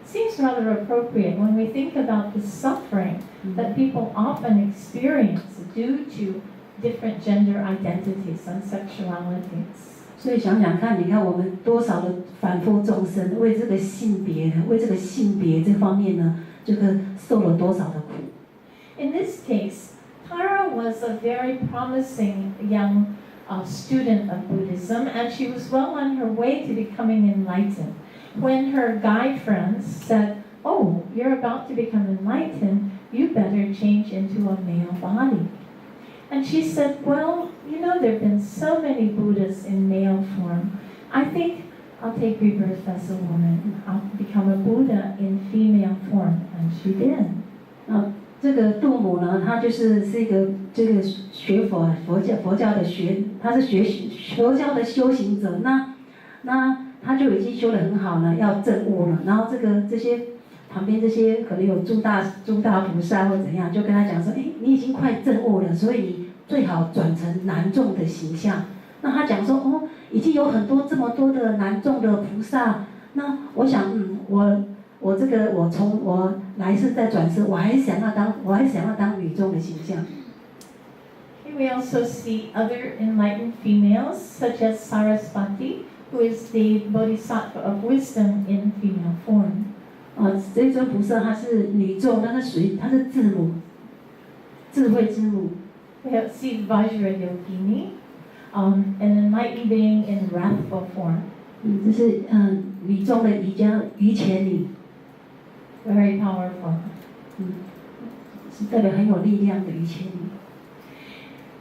Seems rather appropriate when we think about the suffering that people often experience due to different gender identities and sexualities. 所以想想看，你看我们多少的凡夫众生为这个性别这方面呢，这个受了多少的苦。In this case, Tara was a very promising young student of Buddhism, and she was well on her way to becoming enlightened. When her guide friends said, "Oh, you're about to become enlightened, you better change into a male body." And she said, "Well, there have been so many Buddhas in male form. I think I'll take rebirth as a woman. I'll become a Buddha in female form." And she did. 这个度母呢，她是一个这个学佛教的她是佛教的修行者。那她就已经修得很好了，要证悟了。然后这些旁边这些可能有诸大菩萨或怎样，就跟她讲说，你已经快证悟了，所以你最好转成男众的形象。那她讲说，已经有这么多的男众的菩萨，那我想，我来世再转世，我还想要当女众的形象。Here we also see other enlightened females, such as Sarasvati, who is the Bodhisattva of wisdom in female form. 这尊菩萨她是女众，但是她是智慧之母。We have see Vajrayogini, an enlightened being in wrathful form. 这是女众的瑜伽女。Very powerful. 是代表很有力量的瑜伽女。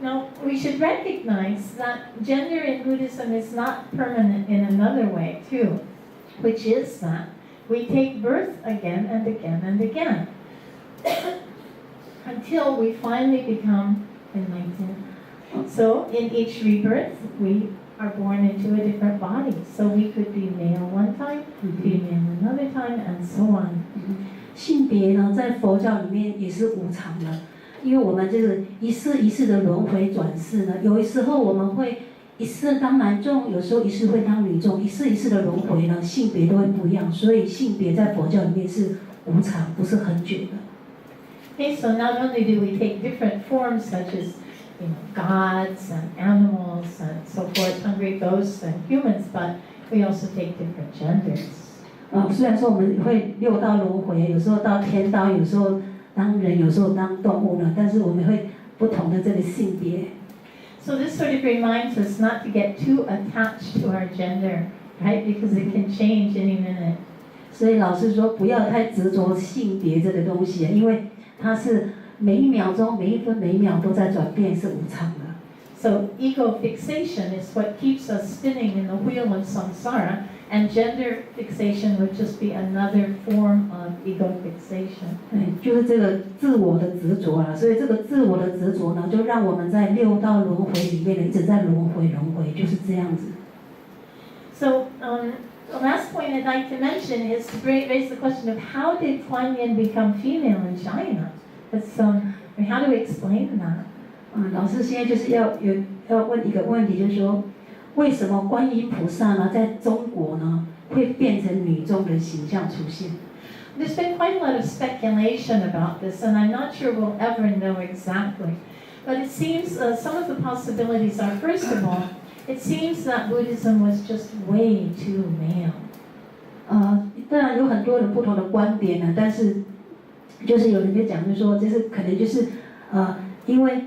Now, we should recognize that gender in Buddhism is not permanent in another way, too, which is that we take birth again and again and again until we finally become enlightened. So in each rebirth, we are born into a different body. So we could be male one time, female another time, and so on. 性别呢，在佛教里面也是无常的，因为我们这个一世一世的轮回转世呢，有时候我们会一世当男众，有时候一世会当女众，一世一世的轮回呢，性别都会不一样，所以性别在佛教里面是无常，不是很久的。Okay, so not only do we take different forms such as gods and animals and so forth, hungry ghosts and humans, but we also take different genders. 虽然说我们会六道轮回，有时候到天道，有时候当人，有时候当动物呢，但是我们会不同的这个性别。So this sort of reminds us not to get too attached to our gender, right? Because it can change any minute. 所以老师说不要太执着性别这个东西，因为它是每一秒钟、每一分、每一秒都在转变，是无常的。So ego fixation is what keeps us spinning in the wheel of samsara, and gender fixation would just be another form of ego fixation. 就是这个自我的执着啊，所以这个自我的执着呢，就让我们在六道轮回里面呢，一直在轮回，就是这样子。So the last point I'd like to mention is to raise the question of how did Kuan Yin become female in China? How do we explain that? 老师现在就是要问一个问题，就是说，为什么观音菩萨呢，在中国呢，会变成女众的形象出现？ There's been quite a lot of speculation about this, and I'm not sure we'll ever know exactly. But it seems some of the possibilities are, first of all, it seems that Buddhism was just way too male. 当然有很多人不同的观点呢，但是就是有人就讲，就说就是可能就是因为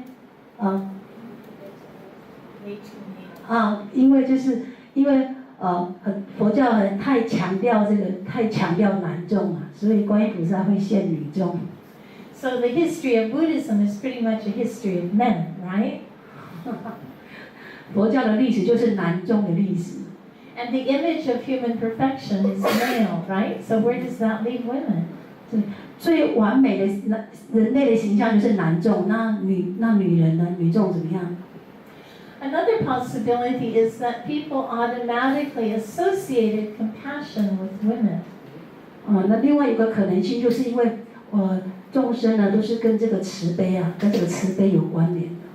佛教太强调男众嘛，所以观音菩萨会现女众。So the history of Buddhism is pretty much a history of men, right? 佛教的历史就是男众的历史。And the image of human perfection is male, right? So where does that leave women? 最完美的人类的形象就是男众，那女人呢？女众怎么样？ Another possibility is that people automatically associated compassion with women. 那另外一个可能性就是因为众生呢都是跟这个慈悲有关联的。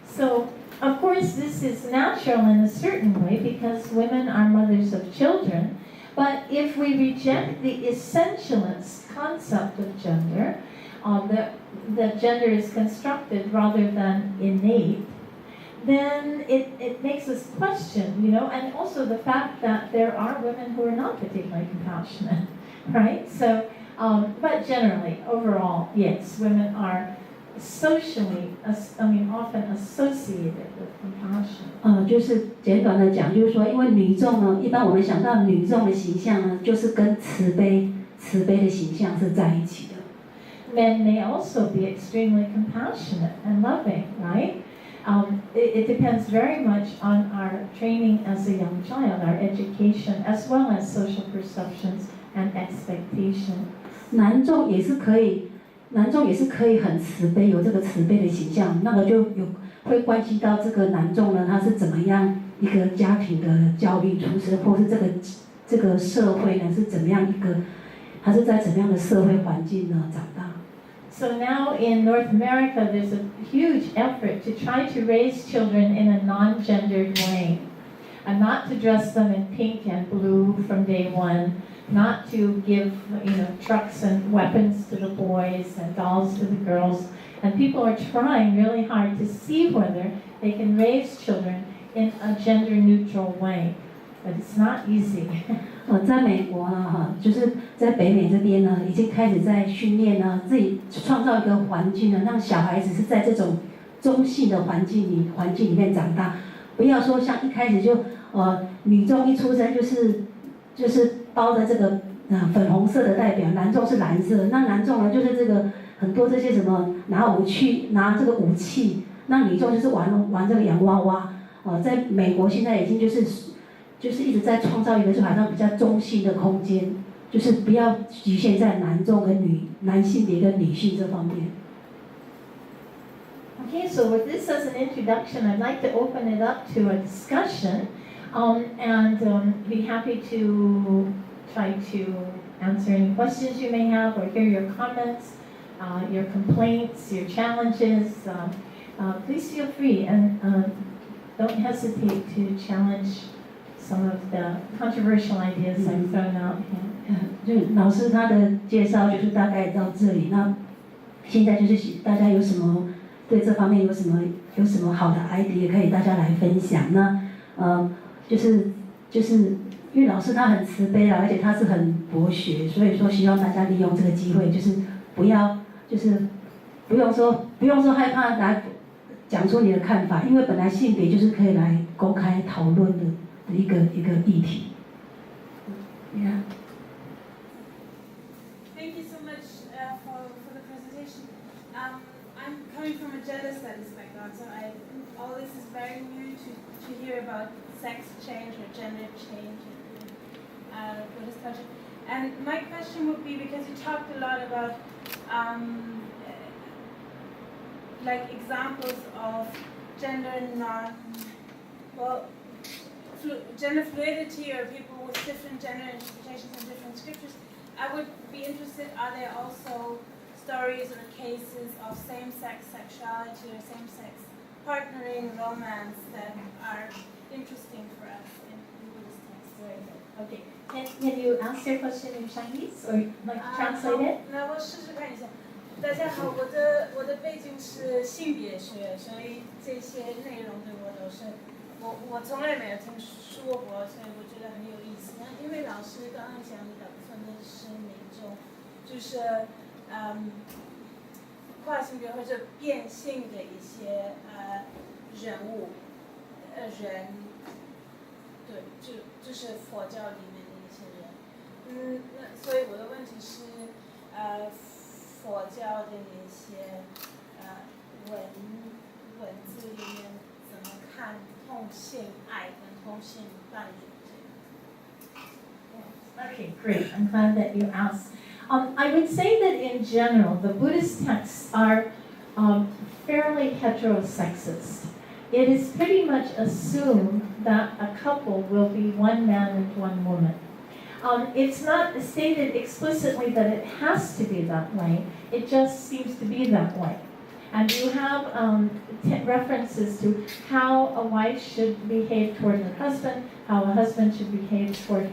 So of course this is natural in a certain way because women are mothers of children. But if we reject the essentialist concept of gender, that gender is constructed rather than innate, then it makes us question, and also the fact that there are women who are not particularly compassionate, right? So, but generally, overall, yes, women are socially, often associated with compassion. 就是简短的讲，就是说，因为女众呢，一般我们想到女众的形象呢，就是跟慈悲的形象是在一起的。Men may also be extremely compassionate and loving, right? It depends very much on our training as a young child, our education, as well as social perceptions and expectations. 男众也是可以很慈悲，有这个慈悲的形象，那个就会关系到这个男众呢，他是怎么样一个家庭的教育出身，或是这个社会呢是怎么样他是在怎么样的社会环境呢长大。 So now in North America, there's a huge effort to try to raise children in a non-gendered way, and not to dress them in pink and blue from day one, not to give trucks and weapons to the boys and dolls to the girls. And people are trying really hard to see whether they can raise children in a gender-neutral way, but it's not easy. 在美国呢，就是在北美这边呢，已经开始在训练呢，自己创造一个环境呢，让小孩子是在这种中性的环境里面长大，不要说像一开始就女众一出生就是包着这个粉红色的代表，男众是蓝色，那男众呢就是这个很多这些什么拿这个武器，那女众就是玩这个洋娃娃。在美国现在已经就是一直在创造一个就好像比较中性的空间，就是不要局限在男性别跟女性这方面。Okay, so with this as an introduction, I'd like to open it up to a discussion, and be happy to try to answer any questions you may have or hear your comments, your complaints, your challenges. Please feel free and don't hesitate to challenge some of the controversial ideas I've thrown out here. 就老师他的介绍就是大概到这里，那现在就是大家有什么对这方面有什么好的 idea 可以大家来分享。那就是因为老师他很慈悲啦，而且他是很博学，所以说希望大家利用这个机会，就是不要不用说害怕来讲出你的看法，因为本来性别就是可以来公开讨论的一个议题。Yeah. Thank you so much for the presentation. I'm coming from a gender studies background, so all this is very new to hear about sex change or gender change in Buddhist culture. And my question would be, because you talked a lot about like examples of gender fluidity or people with different gender interpretations in different scriptures. I would be interested, are there also stories or cases of same-sex sexuality or same-sex partnering, romance that are interesting for us in Buddhist texts? Very good. Okay. Can you ask your question in Chinese or like translate it? 那我试试看一下。大家好，我的背景是性别学，所以这些内容对我都是我从来没有听说过，所以我觉得很有意思。因为老师刚刚讲的大部分都是那种就是跨性别或者变性的一些人物人，对，就是佛教里面的一些人。那所以我的问题是佛教的那些文字里面怎么看同性爱跟同性伴侣这个？ Okay, great. I'm glad that you asked. I would say that in general, the Buddhist texts are fairly heterosexist. It is pretty much assumed that a couple will be one man and one woman. It's not stated explicitly that it has to be that way. It just seems to be that way. And you have references to how a wife should behave toward her husband, how a husband should behave toward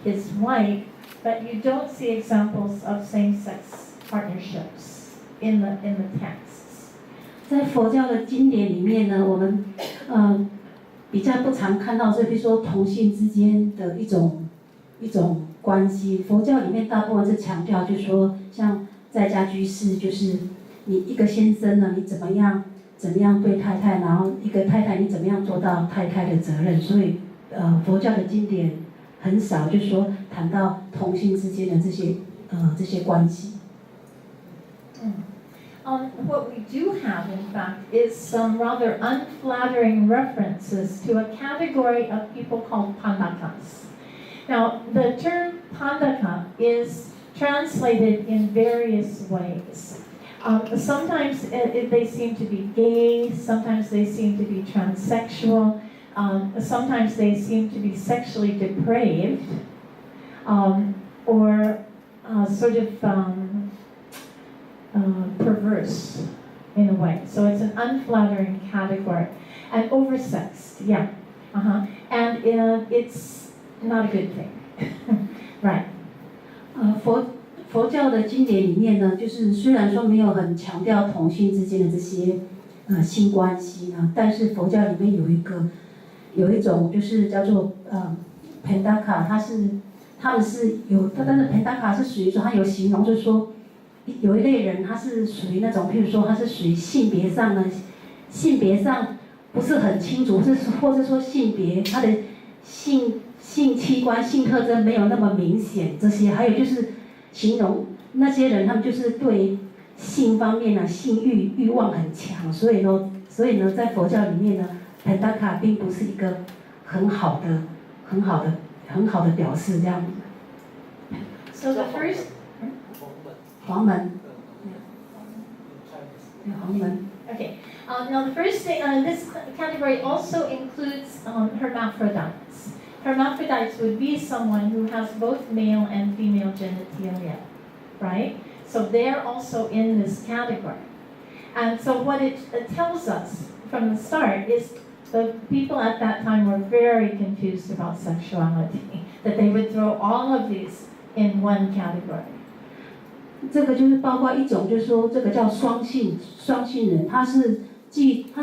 his wife, but you don't see examples of same-sex partnerships in the texts. 在佛教的经典里面呢，我们比较不常看到，是比如说同性之间的一种关系。佛教里面大部分是强调，就是说像在家居士，就是你一个先生呢，你怎么样对太太，然后一个太太你怎么样做到太太的责任。所以佛教的经典很少，就是说谈到同性之间的这些关系。What we do have, in fact, is some rather unflattering references to a category of people called pandakas. Now, the term pandaka is translated in various ways. Sometimes they seem to be gay, sometimes they seem to be transsexual, sometimes they seem to be sexually depraved, or sort of perverse in a way. So it's an unflattering category. And oversexed, yeah. And it's not a good thing. Right. 佛教的经典里面呢，就是虽然说没有很强调同性之间的这些性关系呢，但是佛教里面有一种就是叫做pendaka，他们是有，但是 pendaka 是属于说它有形容，就是说有一类人他是属于那种，譬如说他是属于性别上不是很清楚，或是说性别他的性器官、性特征没有那么明显，这些还有就是形容那些人，他们就是对性方面呢，性欲望很强，所以呢，在佛教里面呢 ，pendaka 并不是一个很好的表示，这样。So the first. 黄门。黄门。 Okay. Now, the first thing, this category also includes hermaphrodites. Hermaphrodites would be someone who has both male and female genitalia, right? So they're also in this category. And so what it tells us from the start is the people at that time were very confused about sexuality, that they would throw all of these in one category. 这个就是包括一种，就是说这个叫双性人，他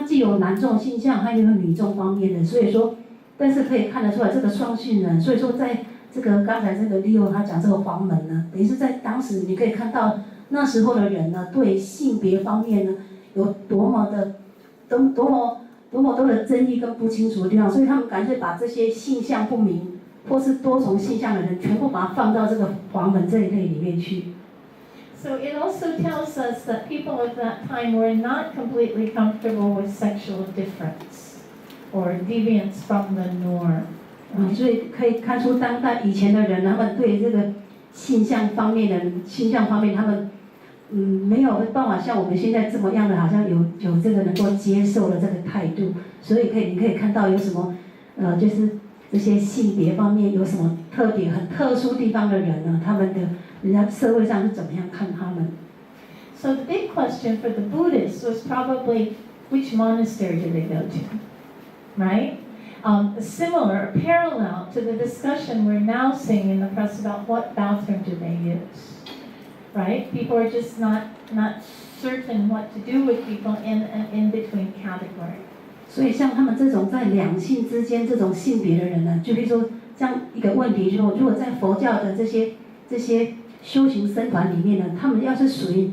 既有男众性向，还有女众方面的，所以说，但是可以看得出来这个双性人，所以说在这个刚才这个 Leo 他讲这个黄门呢，等于是在当时你可以看到那时候的人呢，对性别方面呢有多么多的争议跟不清楚的地方，所以他们干脆把这些性向不明或是多重性向的人，全部把它放到这个黄门这一类里面去。So it also tells us that people of that time were not completely comfortable with sexual difference or deviance from the norm. 所以可以看出当代以前的人，他们对这个性向方面，他们没有办法像我们现在这么样的，好像有这个能够接受的这个态度。所以你可以看到有什么就是这些性别方面有什么很特殊地方的人呢？他们的人家社会上是怎么样看他们 So the big question for the Buddhists was probably which monastery do they go to, right? Similar, parallel to the discussion we're now seeing in the press about what bathroom do they use, right? People are just not certain what to do with people in an in-between category. 所以像他们这种在两性之间这种性别的人呢，就比如说这样一个问题，如果在佛教的这些修行僧团里面呢，他们要是属于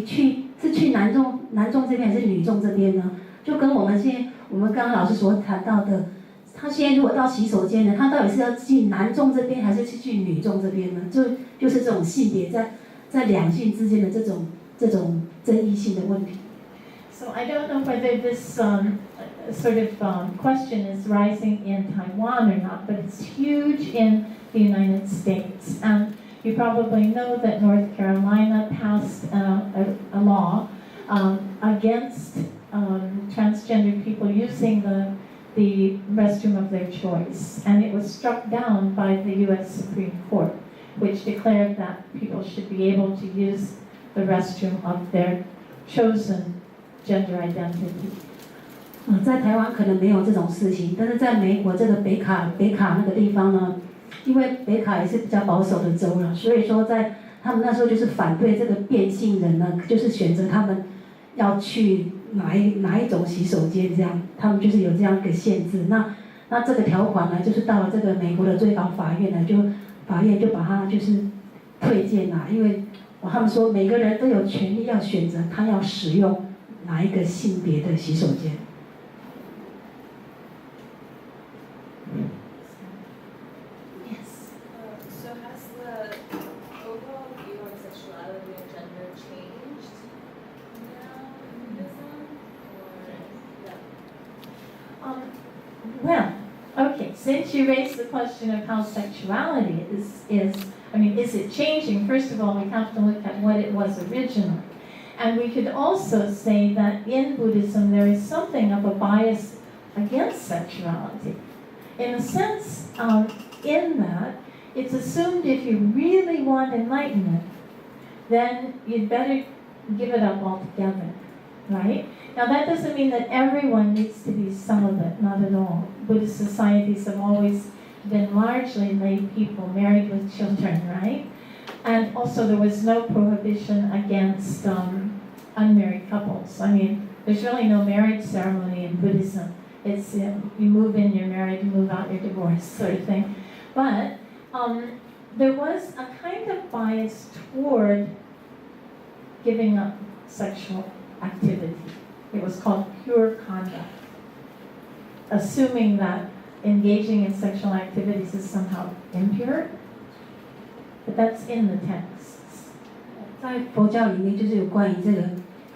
去男众这边还是女众这边呢？就跟我们刚刚老师所谈到的，他现在如果到洗手间呢，他到底是要去男众这边还是去女众这边呢？就是这种性别在两性之间的这种争议性的问题。So I don't know whether this question is rising in Taiwan or not, but it's huge in the United States. And you probably know that North Carolina passed a law against transgender people using the restroom of their choice. And it was struck down by the U.S. Supreme Court, which declared that people should be able to use the restroom of their chosen gender identity. 在台湾可能没有这种事情，但是在美国这个北卡那个地方呢，因为北卡也是比较保守的州了，所以说在他们那时候就是反对这个变性人呢，就是选择他们要去哪一种洗手间这样，他们就是有这样一个限制。那这个条款呢，就是到了这个美国的最高法院呢，法院就把它就是推荐啦，因为他们说每个人都有权利要选择他要使用哪一个性别的洗手间。Yes. So has the overall view on sexuality and gender changed now in Buddhism? Or Well, okay, since you raised the question of how sexuality is it changing? First of all, we have to look at what it was originally. And we could also say that in Buddhism there is something of a bias against sexuality. In a sense, in that, it's assumed if you really want enlightenment, then you'd better give it up altogether, right? Now that doesn't mean that everyone needs to be celibate, not at all. Buddhist societies have always been largely lay people married with children, right? And also there was no prohibition against unmarried couples. I mean, there's really no marriage ceremony in Buddhism. It's you move in, you're married, you move out, you're divorced, sort of thing. But there was a kind of bias toward giving up sexual activity. It was called pure conduct, assuming that engaging in sexual activities is somehow impure. But that's in the texts. 在佛教里面就是有关于这个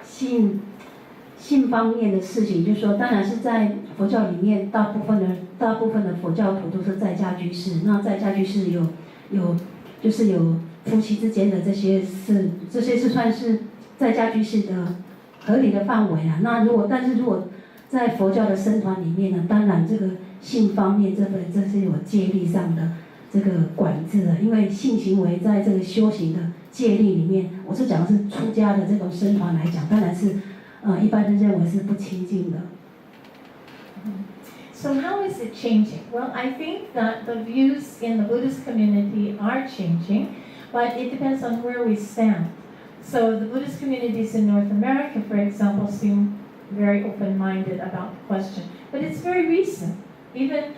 性方面的事情，就是说，当然是在佛教里面，大部分的佛教徒都是在家居士。那在家居士就是有夫妻之间的这些是算是在家居士的合理的范围啊。那但是如果在佛教的僧团里面呢，当然这个性方面这是有戒律上的这个管制的，因为性行为在这个修行的戒律里面，我是讲的是出家的这种僧团来讲，当然是一般人认为是不清净的。So how is it changing? Well, I think that the views in the Buddhist community are changing, but it depends on where we stand. So the Buddhist communities in North America, for example, seem very open-minded about the question. But it's very recent. Even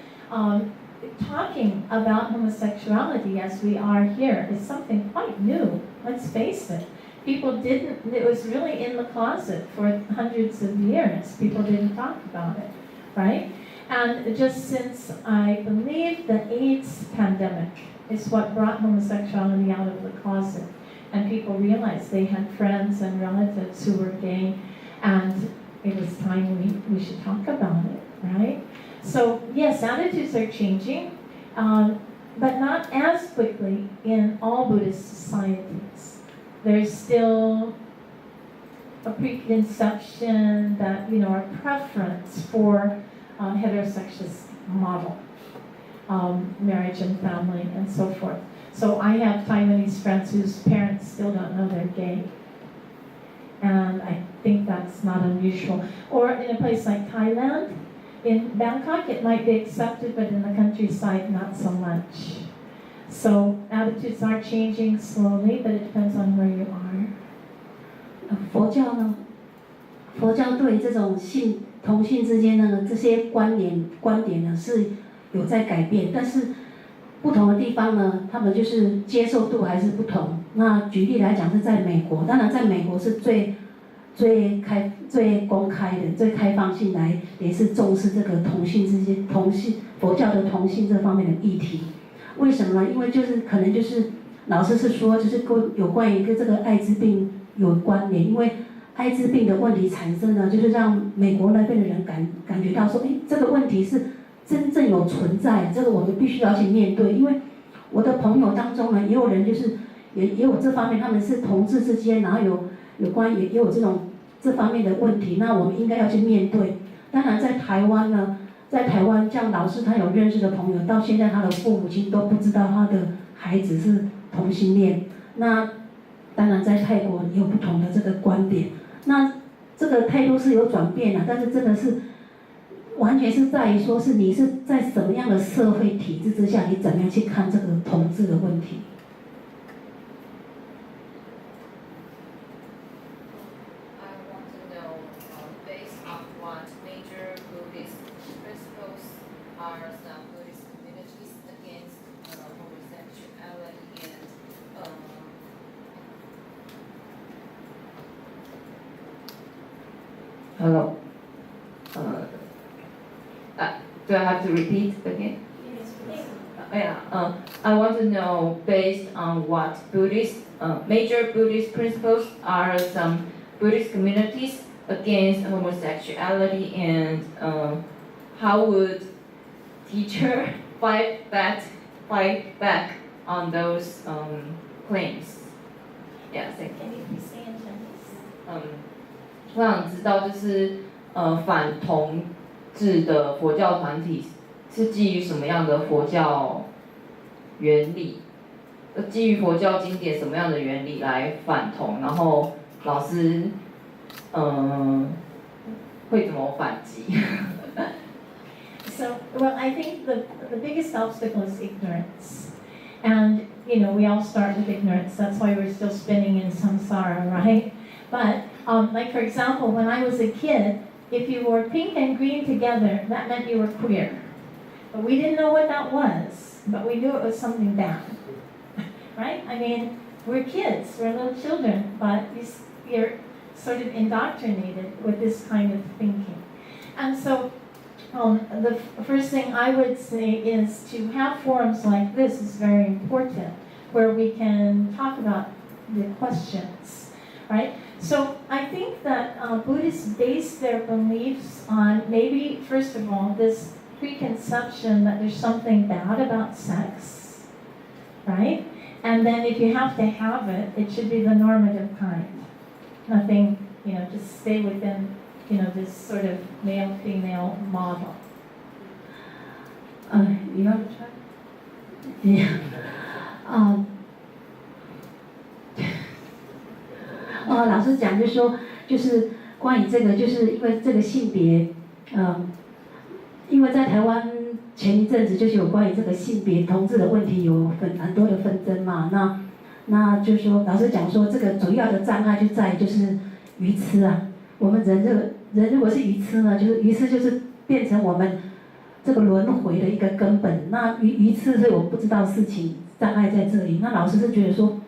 talking about homosexuality as we are here is something quite new. Let's face it. It was really in the closet for hundreds of years. People didn't talk about it, right? And just since I believe the AIDS pandemic is what brought homosexuality out of the closet, and people realized they had friends and relatives who were gay, and it was time we should talk about it, right? So yes, attitudes are changing, but not as quickly in all Buddhist societies. There's still a preconception that, a preference for heterosexual model, marriage and family and so forth. So I have Taiwanese friends whose parents still don't know they're gay. And I think that's not unusual. Or in a place like Thailand, in Bangkok it might be accepted, but in the countryside not so much. So attitudes are changing slowly, but it depends on where you are. 佛教对这种同性之间的这些观点呢是有在改变，但是不同的地方呢，他们就是接受度还是不同。那举例来讲是在美国，当然在美国是最公开的、最开放性来，也是重视这个佛教的同性这方面的议题。为什么呢？因为可能老师是说，有关于跟这个艾滋病有关联，因为艾滋病的问题产生呢，就是让美国那边的人感觉到说，这个问题是真正有存在，这个我们必须要去面对。因为我的朋友当中呢，也有人也有这方面，他们是同志之间，然后也有这方面的问题，那我们应该要去面对。当然在台湾呢，像老师他有认识的朋友，到现在他的父母亲都不知道他的孩子是同性恋。那当然在泰国也有不同的这个观点，那这个态度是有转变的，但是真的是完全是在于说是你是在什么样的社会体制之下，你怎么样去看这个同志的问题。Hello. Do I have to repeat again? I want to know, based on what major Buddhist principles are some Buddhist communities against homosexuality, and how would teacher fight back on those claims? Yeah, thank you. Can you please say in Chinese? 我想知道反同志的佛教团体是基于什么样的佛教原理？基于佛教经典什么样的原理来反同？然后老师会怎么反击So, well, I think the biggest obstacle is ignorance. And, we all start with ignorance. That's why we're still spinning in samsara, right? But, like for example, when I was a kid, if you wore pink and green together, that meant you were queer. But we didn't know what that was, but we knew it was something bad, right? I mean, we're kids, we're little children, but you're sort of indoctrinated with this kind of thinking. And so, the first thing I would say is to have forums like this is very important, where we can talk about the questions, right? So I think that Buddhists base their beliefs on maybe, first of all, this preconception that there's something bad about sex, right? And then if you have to have it, it should be the normative kind. Nothing just stay within, this sort of male-female model. 你要你老师讲就是说，就是关于这个，就是因为这个性别，因为在台湾前一阵子就是有关于这个性别同志的问题有很多的纷争嘛，那就是说老师讲说这个主要的障碍就在于就是愚痴啊，我们人如果是愚痴呢，就是愚痴就是变成我们这个轮回的一个根本，那愚痴是我不知道事情障碍在这里，那老师是觉得说，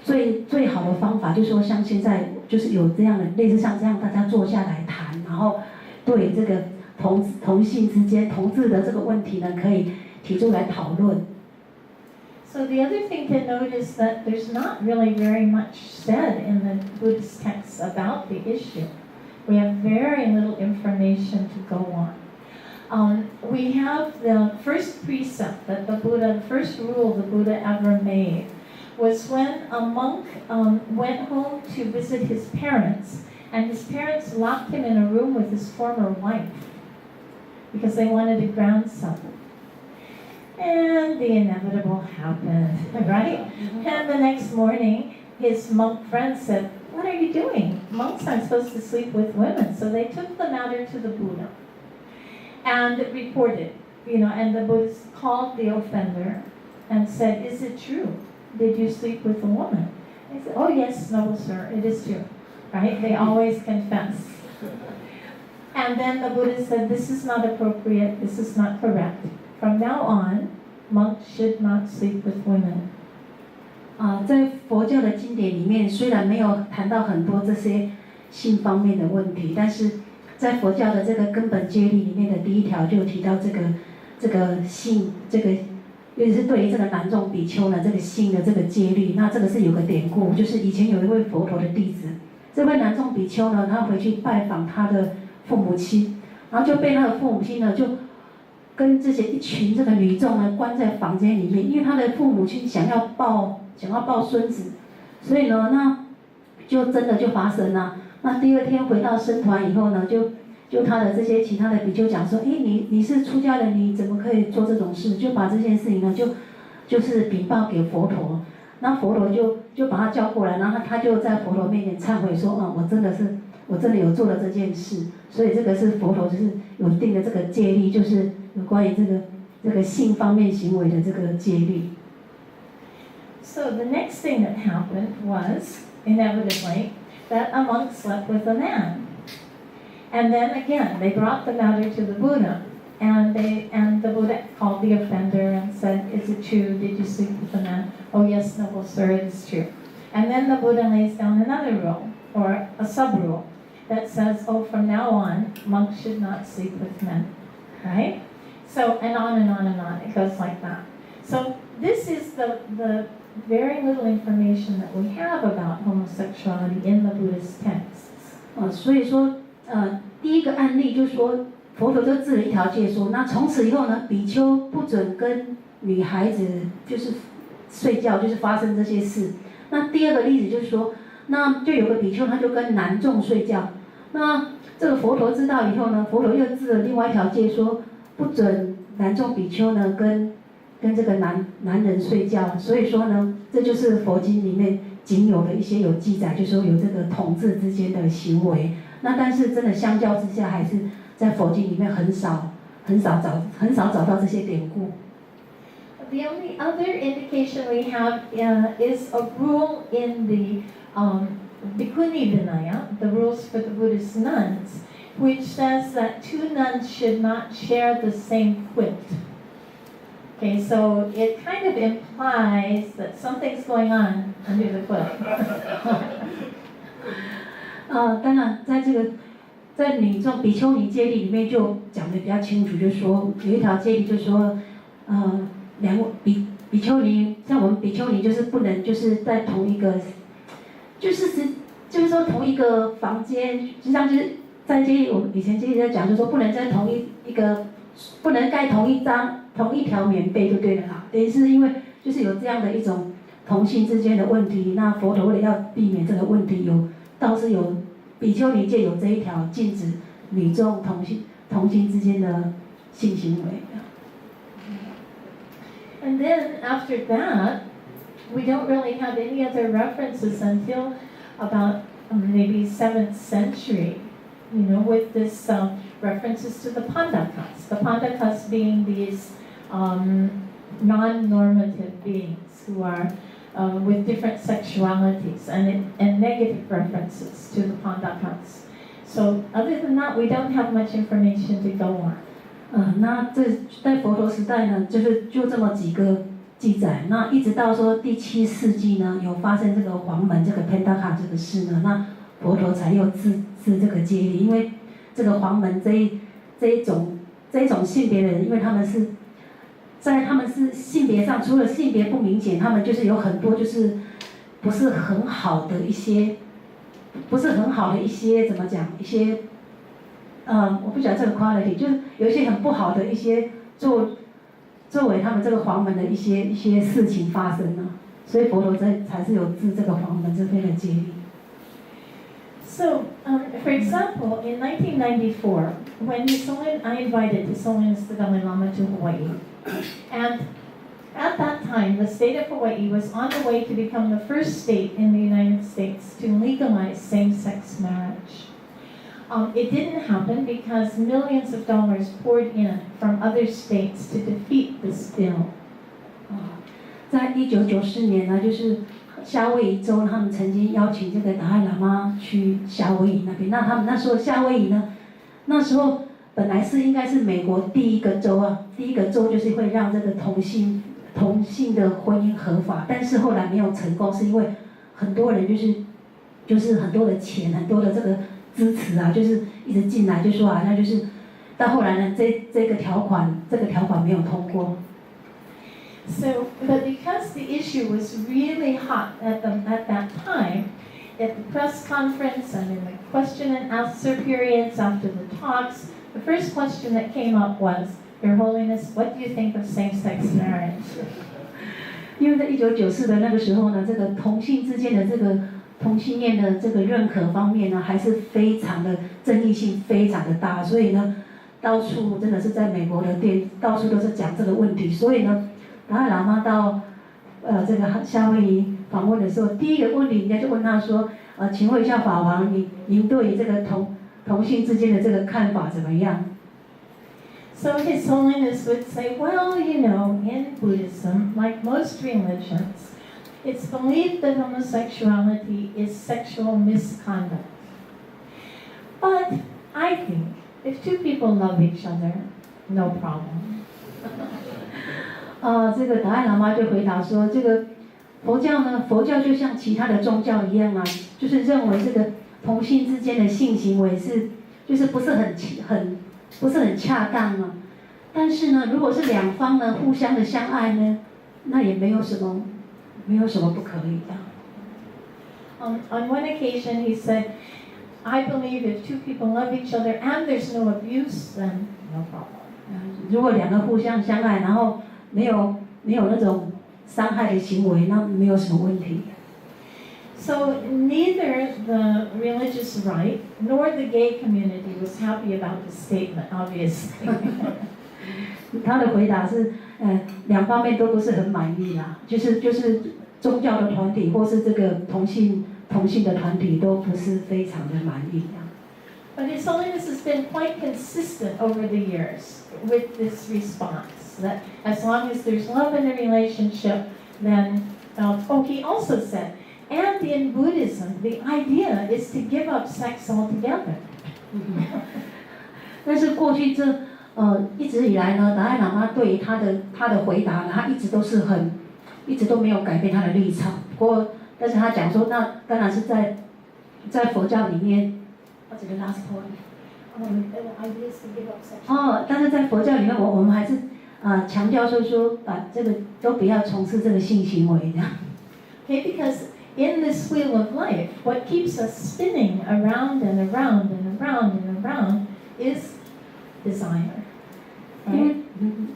最好的方法就是说像现在就是有这样的类似像这样大家坐下来谈，然后对这个同性之间同志的这个问题呢，可以提出来讨论。So the other thing to note is that there's not really very much said in the Buddhist texts about the issue. We have very little information to go on. We have the first precept that the first rule the Buddha ever made was when a monk went home to visit his parents, and his parents locked him in a room with his former wife because they wanted a grandson. And the inevitable happened, right? And the next morning, his monk friend said, "What are you doing? Monks aren't supposed to sleep with women." So they took the matter to the Buddha and reported, and the Buddha called the offender and said, "Is it true? Did you sleep with a woman?" He said, "Oh yes, noble sir, it is true." Right? They always confess. And then the Buddha said, "This is not appropriate, this is not correct. From now on, monks should not sleep with women." 在佛教的经典里面，虽然没有谈到很多这些性方面的问题，但是在佛教的这个根本戒律里面的第一条就提到这个性，尤其是对于这个男众比丘呢，这个性的这个戒律，那这个是有个典故，就是以前有一位佛陀的弟子，这位男众比丘呢，他回去拜访他的父母亲，然后就被他的父母亲呢就跟这些一群这个女众呢关在房间里面，因为他的父母亲想要抱孙子，所以呢，那就真的就发生了。那第二天回到僧团以后呢，就他的这些其他的比丘讲说，你是出家人，你怎么可以做这种事？就把这件事情呢，就是禀报给佛陀。那佛陀就把他叫过来，然后他就在佛陀面前忏悔说，我真的有做了这件事。所以这个是佛陀就是有定的这个戒律，就是有关于这个性方面行为的这个戒律。So the next thing that happened was, inevitably, that a monk slept with a man. And then again, they brought the matter to the Buddha, and the Buddha called the offender and said, "Is it true? Did you sleep with a man?" "Oh yes, noble sir, it is true." And then the Buddha lays down another rule, or a sub-rule, that says, "Oh, from now on, monks should not sleep with men." Right? So, and on and on and on, it goes like that. So this is the very little information that we have about homosexuality in the Buddhist texts. 所以说，第一个案例就是说，佛陀就制了一条戒说，那从此以后呢，比丘不准跟女孩子就是睡觉，就是发生这些事。那第二个例子就是说，那就有个比丘他就跟男众睡觉，那这个佛陀知道以后呢，佛陀又制了另外一条戒说，不准男众比丘呢跟这个男人睡觉。所以说呢，这就是佛经里面仅有的一些有记载，就是说有这个同志之间的行为。那但是真的相较之下，还是在佛经里面很少找到这些典故。The only other indication we have is a rule in the Bhikkhuni Vinaya, the rules for the Buddhist nuns, which says that two nuns should not share the same quilt. Okay, so it kind of implies that something's going on under the quilt. 当然，在女众比丘尼戒律里面就讲得比较清楚，就是说有一条戒律就是说，比丘尼，像我们比丘尼就是不能就是在同一个，就是说同一个房间，实际上就是在戒律，我们以前戒律在讲，就是说不能在同一个，不能盖同一条棉被就对了啦。等于是因为就是有这样的一种同性之间的问题，那佛陀为了要避免这个问题，倒是有比丘尼戒有这一条禁止女众同性之间的性行为。And then after that, we don't really have any other references until about maybe 7th century, with this references to the Pandakas. The Pandakas being these non-normative beings who are with different sexualities and negative references to the Pandakas. So other than that, we don't have much information to go on. 那这在佛陀时代呢，就这么几个记载。那一直到说第7世纪呢，有发生这个黄门这个 Pendaka 这个事呢，那佛陀才又自这个戒律，因为这个黄门这一种性别的人，因为他们是性别上除了性别不明显，他们就是有很多就是不是很好的一些怎么讲一些。我不晓得这个 quality， 就是有一些很不好的一些作为他们这个黄门的一些事情发生了，所以佛陀才是有治这个黄门这边的戒律。So, for example, in 1994, when I invited His Holiness the Dalai Lama to Hawaii, and at that time, the state of Hawaii was on the way to become the first state in the United States to legalize same-sex marriage. It didn't happen because millions of dollars poured in from other states to defeat this bill. 在1994年呢，就是夏威夷州他们曾经邀请这个达赖喇嘛去夏威夷那边。那他们那时候夏威夷呢，那时候本来应该是美国第一个州就是会让这个同性的婚姻合法，但是后来没有成功，是因为很多人就是很多的钱，很多的这个支持啊，就是一直进来，就说好像就是到后来呢，这个条款没有通过。So, but because the issue was really hot at that time, at the press conference and in the question and answer periods after the talks, the first question that came up was, Your Holiness, what do you think of same-sex marriage? 因为在1994的那个时候呢，这个同性之间的这个同性恋的这个认可方面呢，还是非常的争议性非常的大，所以呢，到处真的是在美国的店到处都是讲这个问题，所以呢，达赖喇嘛到这个夏威夷访问的时候，第一个问题人家就问他说，请问一下法王，您对于这个同性之间的这个看法怎么样？ So His Holiness would say, well, in Buddhism, like most religions, it's believed that homosexuality is sexual misconduct. But I think if two people love each other, no problem. 这个达赖喇嘛就回答说，这个佛教呢，佛教就像其他的宗教一样啊，就是认为这个同性之间的性行为就是不是很恰当啊。但是呢，如果是两方呢互相的相爱呢，那也没有什么不可以的。On one occasion, he said, "I believe if two people love each other and there's no abuse, then no problem." 如果两个互相相爱，然后没有那种伤害的行为，那没有什么问题。So neither the religious right nor the gay community was happy about this statement, obviously. 他的回答是，两方面都不是很满意啦，就是宗教的团体或是这个同性的团体都不是非常的满意啊。But His Holiness has been quite consistent over the years with this response, that as long as there's love in a relationship, then, he also said, and in Buddhism, the idea is to give up sex altogether. 但是过去一直以来呢，达赖喇嘛对于他的回答呢，他一直都没有改变他的立场。不过，但是他讲说，那当然是在佛教里面。What's the last point? The idea is to give up sex. 但是在佛教里面，我们还是强调说把这个都不要从事这个性行为的。Okay, because in this wheel of life, what keeps us spinning around and around and around and around is desire.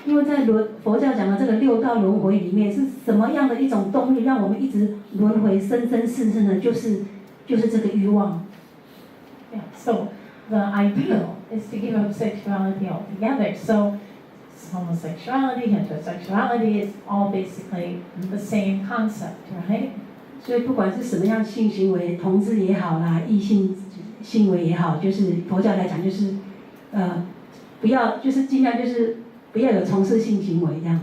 因为在佛教讲的这个六道轮回里面，是什么样的一种动力让我们一直轮回生生世世呢？就是就是这个欲望。 Yeah, so the ideal is to give up sexuality altogether. So homosexuality, heterosexuality is all basically the same concept, right? 所以不管是什么样性行为，同志也好啦，异性行为也好，就是佛教来讲，就是不要，就是尽量就是不要有从事性行为这样。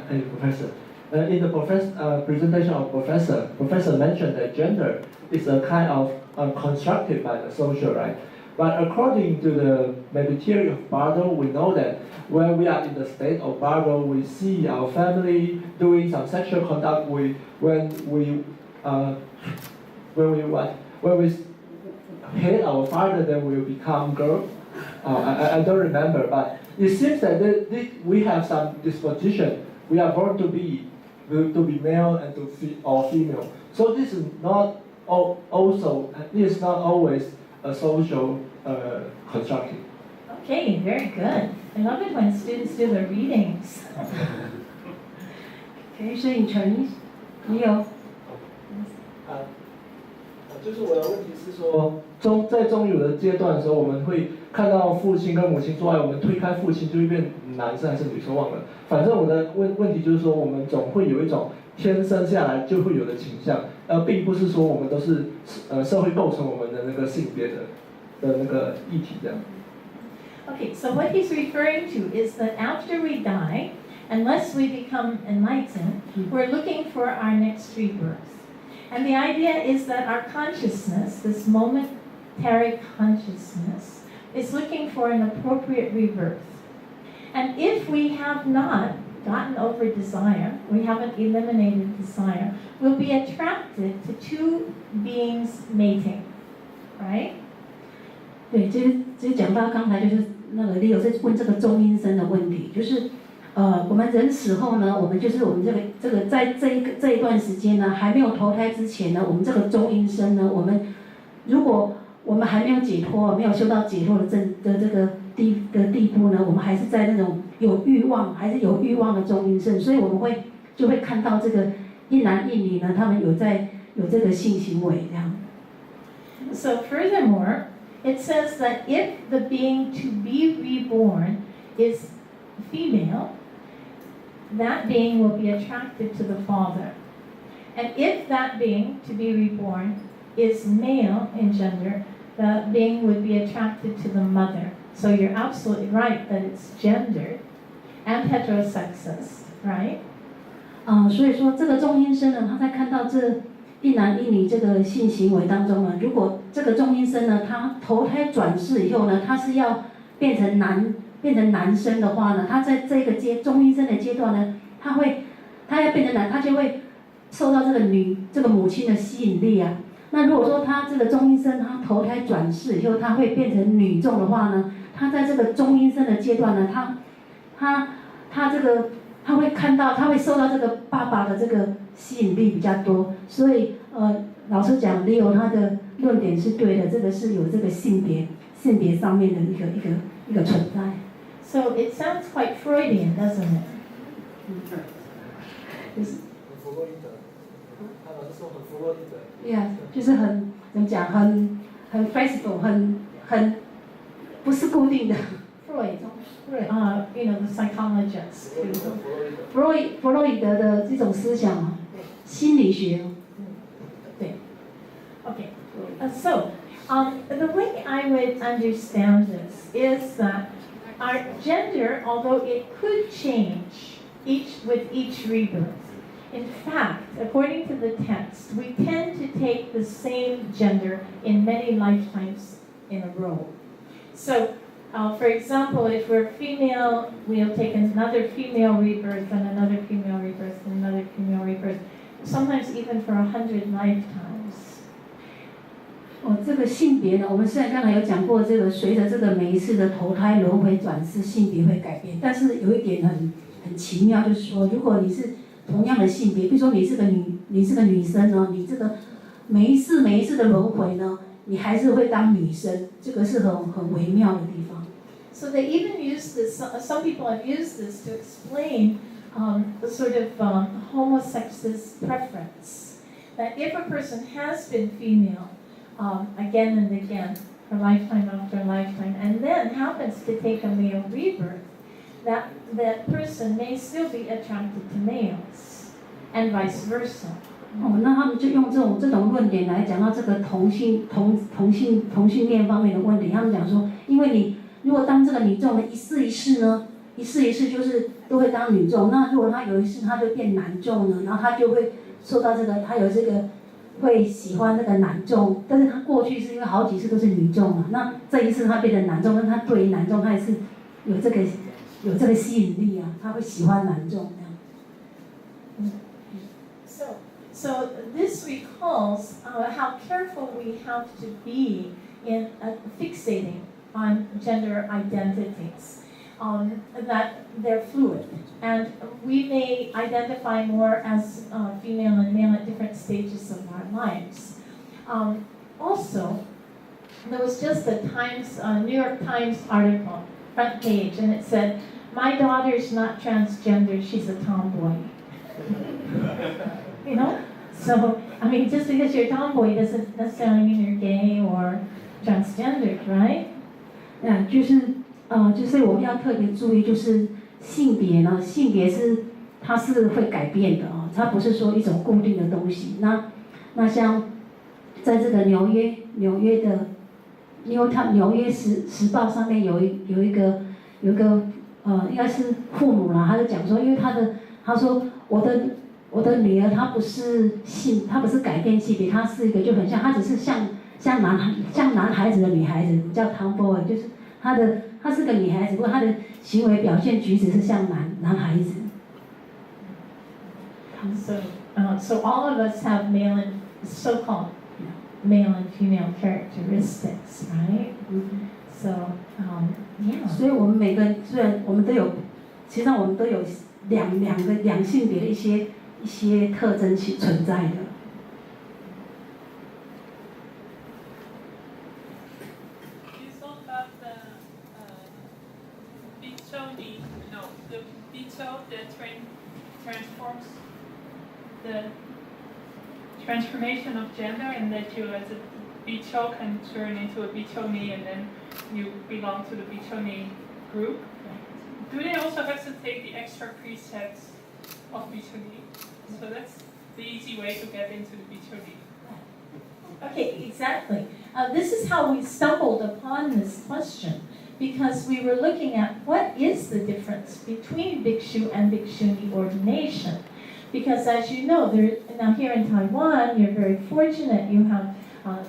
Hey, Professor. In the presentation of Professor mentioned that gender is a kind of constructed by the social, right? But according to the theory of Bardo, we know that when we are in the state of Bardo, we see our family doing some sexual conduct. When we hate our father, then we will become girl. I don't remember, but it seems that we have some disposition. We are born to be male and or female. So this is not always a social construction. Okay, very good. I love it when students do the readings. Okay, so in Chinese, 你有？就是我的问题是说，在中有的阶段的时候，我们会看到父亲跟母亲做爱，我们推开父亲就会变男生还是女生忘了。反正我的问题就是说，我们总会有一种天生下来就会有的倾向，并不是说我们都是社会构成我们的那个性别的那个议题这样。Okay, so what he's referring to is that after we die, unless we become enlightened, we're looking for our next rebirth. And the idea is that our consciousness, this momentary consciousness, is looking for an appropriate rebirth. And if we have not gotten over desire, we haven't eliminated desire, we'll be attracted to two beings mating, right? 对，其实讲到刚才就是那个 Leo 在问这个中阴身的问题，就是我们人死后呢，我们这个在这一段时间呢，还没有投胎之前呢，我们这个中阴身呢，如果我们还没有解脱，没有修到解脱的这个地步呢，我们还是在那种有欲望的中阴身，所以我们就会看到这个一男一女呢，他们有这个性行为这样。So furthermore, it says that if the being to be reborn is female, that being will be attracted to the father. And if that being to be reborn is male in gender, the being would be attracted to the mother. So you're absolutely right that it's gendered and heterosexist, right? 所以说这个中阴身呢，他在看到这一男一女这个性行为当中呢，如果这个中阴身呢，他投胎转世以后呢，他是要变成男生的话呢，他在这个中阴身的阶段呢，他要变成男，他就会受到这个母亲的吸引力啊。那如果说他这个中阴身他投胎转世以后，他会变成女众的话呢，他在这个中阴身的阶段呢，他会看到，他会受到这个爸爸的这个吸引力比较多，所以老师讲 Leo 他的论点是对的，这个是有这个性别上面的一个存在。So it sounds quite Freudian, doesn't it? 弗洛伊德，他老是说很弗洛伊德。Yeah， 就是怎么讲，很 flexible， 很不是固定的。You know, the psychologist. 弗洛伊德的这种思想啊，心理学。对。Okay. So, the way I would understand this is that our gender, although it could change with each rebirth, in fact, according to the text, we tend to take the same gender in many lifetimes in a row. So, for example, if we're female, we'll take another female rebirth and another female rebirth and another female rebirth, sometimes even for 100 lifetimes. 这个性别呢，我们虽然刚才有讲过，这个随着这个每一次的投胎轮回转世，性别会改变，但是有一点很奇妙，就是说，如果你是同样的性别，比如说你是个女生呢，你这个每一次的轮回呢，你还是会当女生，这个是很微妙的地方。So they even use this, some people have used this to explain the sort of homosex's preference. That if a person has been female again and again, for lifetime after lifetime, and then happens to take a male rebirth, that person may still be attracted to males, and vice versa. 那他们就用这种论点来讲到这个同性恋方面的问题。他们讲说，因为你如果当这个女众的一世一世呢，一世一世就是都会当女众，那如果他有一世他就变男众呢，然后他就会受到这个，他有这个会喜欢那个男众，但是他过去是因为好几次都是女众嘛，那这一次他变成男众，但他对于男众他也是有这个吸引力啊，他会喜欢男众这样。So this recalls how careful we have to be in fixating on gender identities, that they're fluid. And we may identify more as female and male at different stages of our lives. Also, there was just a New York Times article, front page, and it said, "My daughter's not transgender, she's a tomboy." You know? So, I mean, just because you're a tomboy doesn't necessarily mean you're gay or transgendered, right? 就是我们要特别注意，就是性别呢，性别它是会改变的哦，它不是说一种固定的东西。那像在这个纽约的纽约时报上面有一个应该是父母啦，他就讲说，因为他说我的女儿她不是改变性别，她是一个就很像，她只是像男孩子的女孩子，叫 tomboy， 就是她是个女孩子，不过她的行为表现举止是像男孩子。So all of us have so-called male and female characteristics, right? So yeah. 所以我们每个人虽然我们都有，实际上我们都有两性别的一些特征存在的。You spoke about the bicho that transforms the transformation of gender, and that you as a bicho can turn into a bichoni, and then you belong to the bichoni group. Do they also have to take the extra precepts of bichoni? So that's the easy way to get into the bichoni. Okay, exactly. This is how we stumbled upon this question, because we were looking at what is the difference between Bhikshu and Bhikshuni ordination. Because as you know, now here in Taiwan, you're very fortunate. You have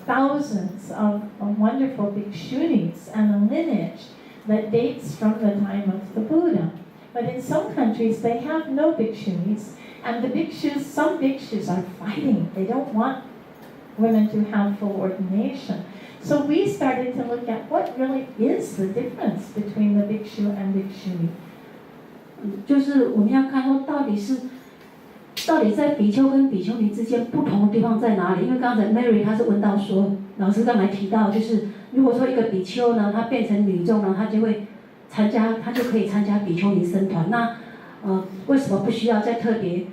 thousands of wonderful Bhikshunis and a lineage that dates from the time of the Buddha. But in some countries, they have no Bhikshunis, and the Bhikshus, some Bhikshus are fighting. They don't want women to have full ordination. So we started to look at what really is the difference between the Bhikshu and Bhikshuni. 就是我们要看说到底在比丘跟比丘尼之间不同的地方在哪里？因为刚才 Mary 她是问到说，老师刚才提到，就是如果说一个比丘呢，她变成女众呢，她就可以参加比丘尼僧团。那为什么不需要再特别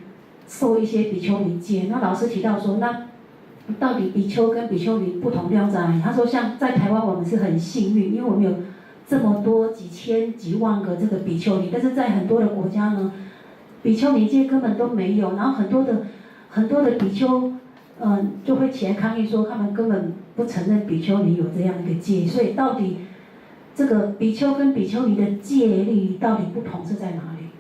受一些比丘尼戒？那老师提到说，那到底比丘跟比丘尼不同地方在哪里？他说，像在台湾我们是很幸运，因为我们有这么多几千几万个这个比丘尼，但是在很多的国家呢。比丘尼戒根本都没有，然后很多的比丘，就会起来抗议说，他们根本不承认比丘尼有这样一个戒，所以到底这个比丘跟比丘尼的戒律到底不同是在哪里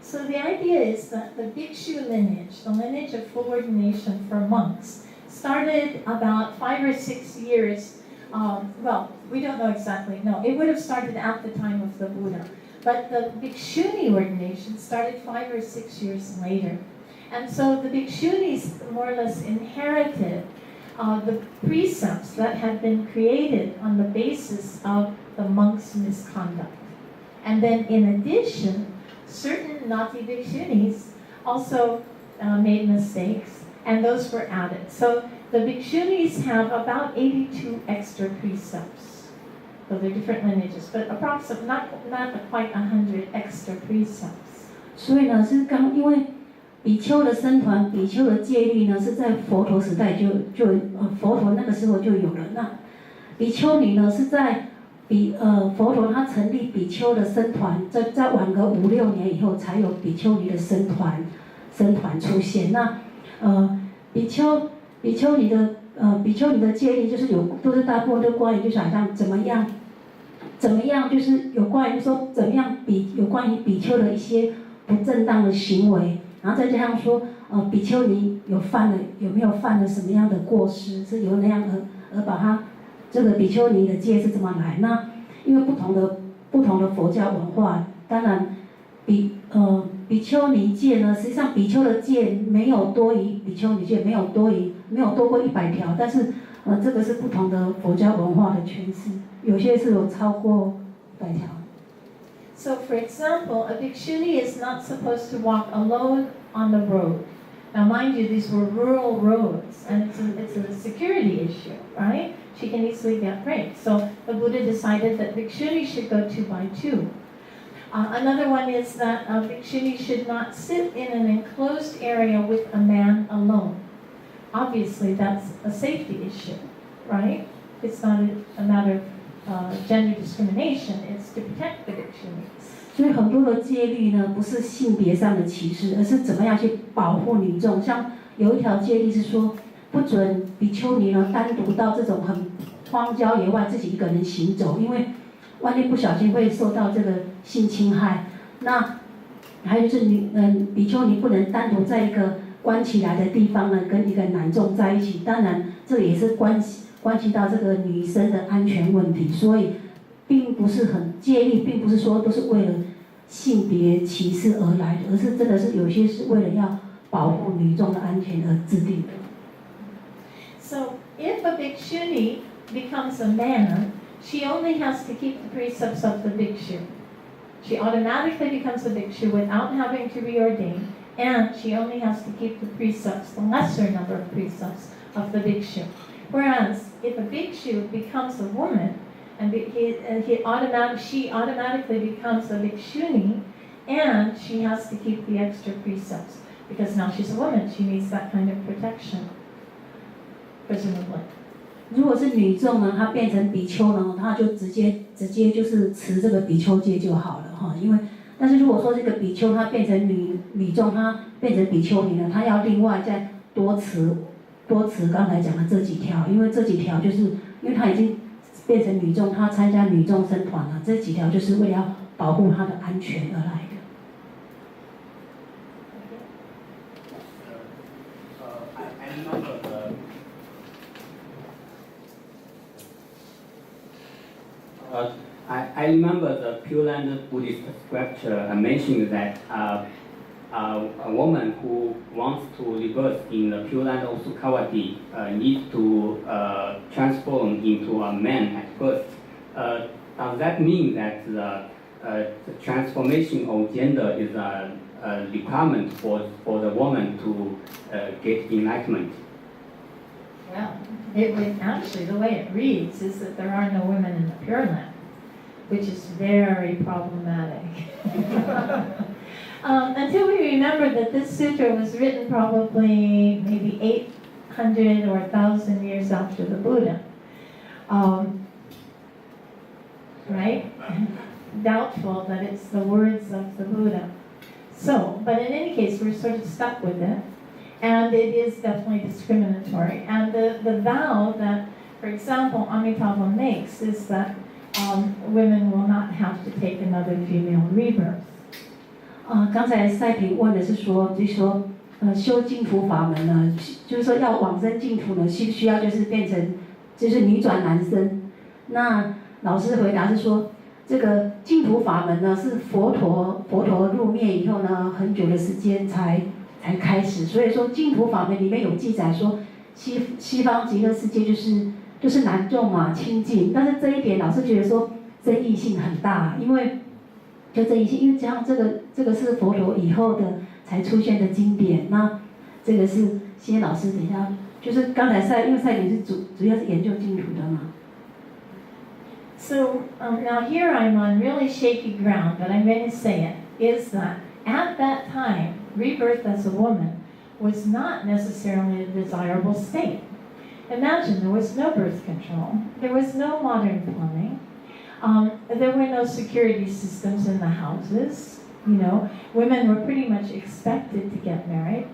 So the idea is that the Bhikshu lineage, the lineage of full ordination for monks, started about 5 or 6 years. Well, we don't know exactly. No, it would have started at the time of the Buddha. But the Bhikshuni ordination started 5 or 6 years later. And so the Bhikshunis more or less inherited the precepts that had been created on the basis of the monks' misconduct. And then in addition, certain Nati Bhikshunis also made mistakes, and those were added. So the Bhikshunis have about 82 extra precepts. So they're different lineages, but approximately not quite 100 extra precepts. 所以呢，是因为比丘的僧团、比丘的戒律呢，是在佛陀时代佛陀那个时候就有了。那比丘尼呢，是在佛陀他成立比丘的僧团，再晚个5、6年以后，才有比丘尼的僧团出现。那比丘尼的戒律就是都是大部分都关于就是好像怎么样，就是有关于说怎么样有关于比丘的一些不正当的行为，然后再加上说比丘尼有没有犯了什么样的过失，是由那样而把他这个比丘尼的戒是怎么来？那因为不同的佛教文化，当然比丘尼戒呢，实际上比丘的戒没有多于比丘尼戒，没有多过100条，但是这个是不同的佛教文化的诠释，有些是有超过100条。So, for example, a bhikshuni is not supposed to walk alone on the road. Now, mind you, these were rural roads, and it's a security issue, right? She can easily get raped. So, the Buddha decided that bhikshuni should go 2 by 2. Another one is that a bhikshuni should not sit in an enclosed area with a man alone. Obviously, that's a safety issue, right? It's not a matter of gender discrimination, it's to protect the bhikshunis. 所以很多的戒律呢，不是性别上的歧视，而是怎么样去保护女众。像有一条戒律是说，不准比丘尼呢单独到这种很荒郊野外自己一个人行走，因为万一不小心会受到这个性侵害。那还有就是比丘尼不能单独在一个关起来的地方呢跟一个男众在一起，当然这也是关系到这个女生的安全问题，所以并不是戒律，并不是说都是为了性别歧视而来的，而是真的是有些是为了要保护女众的安全而制定的。So, if a bhikshuni becomes a man, she only has to keep the precepts of the bhikshu. She automatically becomes a bhikshu without having to reordain, and she only has to keep the precepts, the lesser number of precepts of the bhikshu. Whereas, if a bhikshu becomes a woman, and she automatically becomes a bhikshuni, and she has to keep the extra precepts. Because now she's a woman, she needs that kind of protection, presumably. 如果是女众呢，她变成比丘呢，她就直接就是持这个比丘戒就好了哈。因为，但是如果说这个比丘她变成女众，她变成比丘尼呢，她要另外再多持刚才讲的这几条，因为这几条就是因为她已经变成女众，她参加女众僧团了，这几条就是为了要保护她的安全而来的。I remember the Pure Land Buddhist scripture mentioning that a woman who wants to rebirth in the Pure Land of Sukhavati needs to transform into a man at birth. Does that mean that the transformation of gender is a requirement for the woman to get enlightenment? Well, it would actually, the way it reads is that there are no women in the Pure Land, which is very problematic. Until we remember that this sutra was written probably maybe 800 or 1,000 years after the Buddha. Right? Doubtful that it's the words of the Buddha. So, but in any case, we're sort of stuck with it. And it is definitely discriminatory. And the vow that, for example, Amitabha makes is that women will not have to take another female rebirth. 刚才赛平问的是说，就是说，修净土法门呢，就是说要往生净土呢，需不需要就是变成就是女转男生？那老师回答是说，这个净土法门呢是佛陀入灭以后呢，很久的时间才开始，所以说净土法门里面有记载说，西方极乐世界就是男众嘛清净，但是这一点老师觉得说争议性很大，因为这样这个是佛陀以后的才出现的经典，那这个是谢老师等一下，就是刚才因为赛典是主要是研究净土的嘛。So now here I'm on really shaky ground, but I'm going to say it, is that at that time, rebirth as a woman was not necessarily a desirable state. Imagine there was no birth control, there was no modern plumbing, there were no security systems in the houses. You know, women were pretty much expected to get married.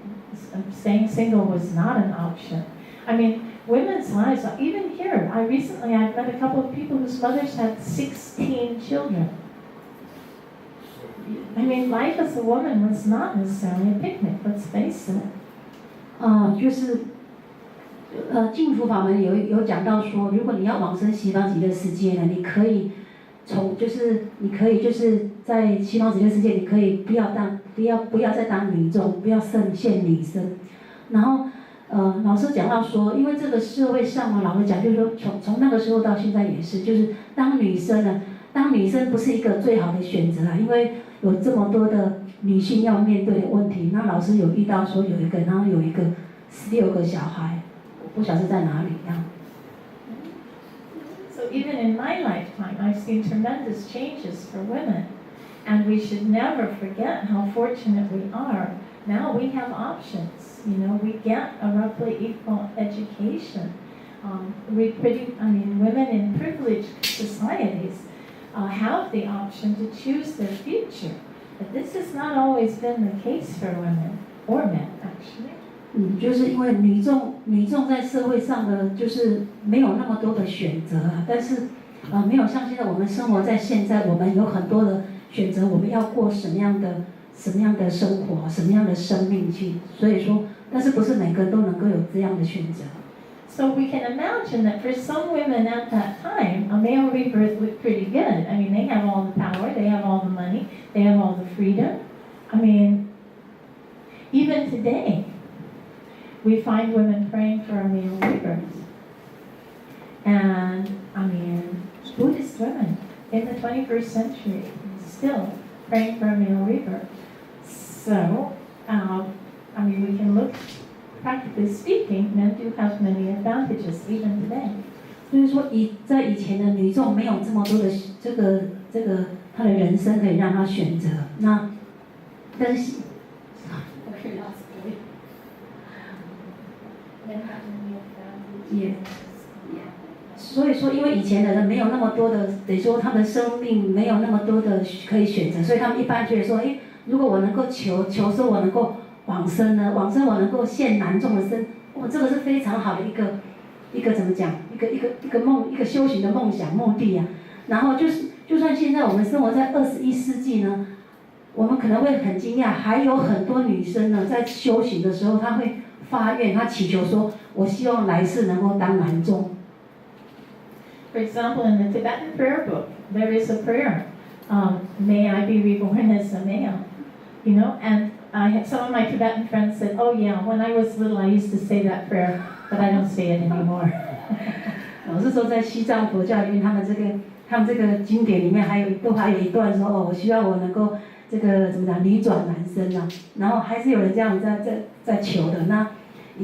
Staying single was not an option. I mean, women's lives, even here, I've met a couple of people whose mothers had 16 children. I mean, life as a woman was not necessarily a picnic, let's face it. 净土法门有讲到说，如果你要往生西方极乐世界呢，你可以在西方极乐世界，你可以不要再当女众，不要限女生。然后老师讲到说，因为这个社会上嘛，老师讲就是说，从那个时候到现在也是，就是当女生不是一个最好的选择啊，因为有这么多的女性要面对的问题。那老师有遇到说有一个16个小孩。不晓得在哪里呀。So even in my lifetime, I've seen tremendous changes for women, and we should never forget how fortunate we are. Now we have options. You know, we get a roughly equal education. Women in privileged societies have the option to choose their future. But this has not always been the case for women or men, actually. 就是因为女众在社会上的就是没有那么多的选择啊，但是没有像现在我们生活在现在，我们有很多的选择，我们要过什么样的生活，什么样的生命去，所以说，但是不是每个人都能够有这样的选择。So we can imagine that for some women at that time, a male rebirth looked pretty good. I mean, they have all the power, they have all the money, they have all the freedom. I mean, even today, we find women praying for a male rebirth. And, Buddhist women in the 21st century still praying for a male rebirth. So, we can look, practically speaking, men do have many advantages even today. 所以说在以前的女众没有这么多的这个她的人生可以让她选择。那，但是。所以说，因为以前的人没有那么多的，得说他们生命没有那么多的可以选择，所以他们一般觉得说，如果我能够求说我能够往生呢，往生我能够现男众的身，这个是非常好的一个怎么讲，一个梦，一个修行的梦想目的啊。然后就算现在我们生活在21世纪呢，我们可能会很惊讶，还有很多女生呢在修行的时候，她会发愿，她祈求说，我希望来世能够当男众。For example, in the Tibetan prayer book, there is a prayer, may I be reborn as a male, you know, and some of my Tibetan friends said, oh yeah, when I was little I used to say that prayer, but I don't say it anymore. 老是说在西藏佛教里面，他们这个经典里面还有一段说，我希望我能够这个怎么讲女转男生啊，然后还是有人这样在求的。那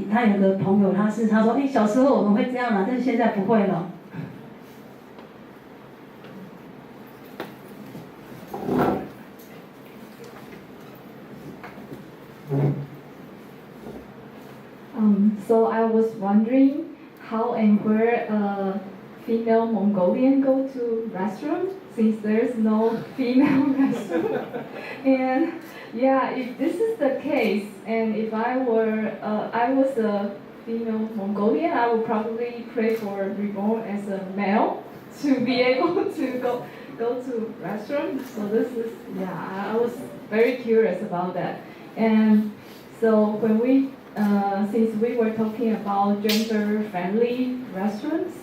他有个朋友，他说，小时候我们会这样啊，但是现在不会了。So I was wondering how and where a female Mongolian go to restaurant, since there's no female restaurant. And yeah, if this is the case, and if I was a female Mongolian, I would probably pray for reborn as a male to be able to go to restaurant. So this is, I was very curious about that. And so when since we were talking about gender-friendly restaurants,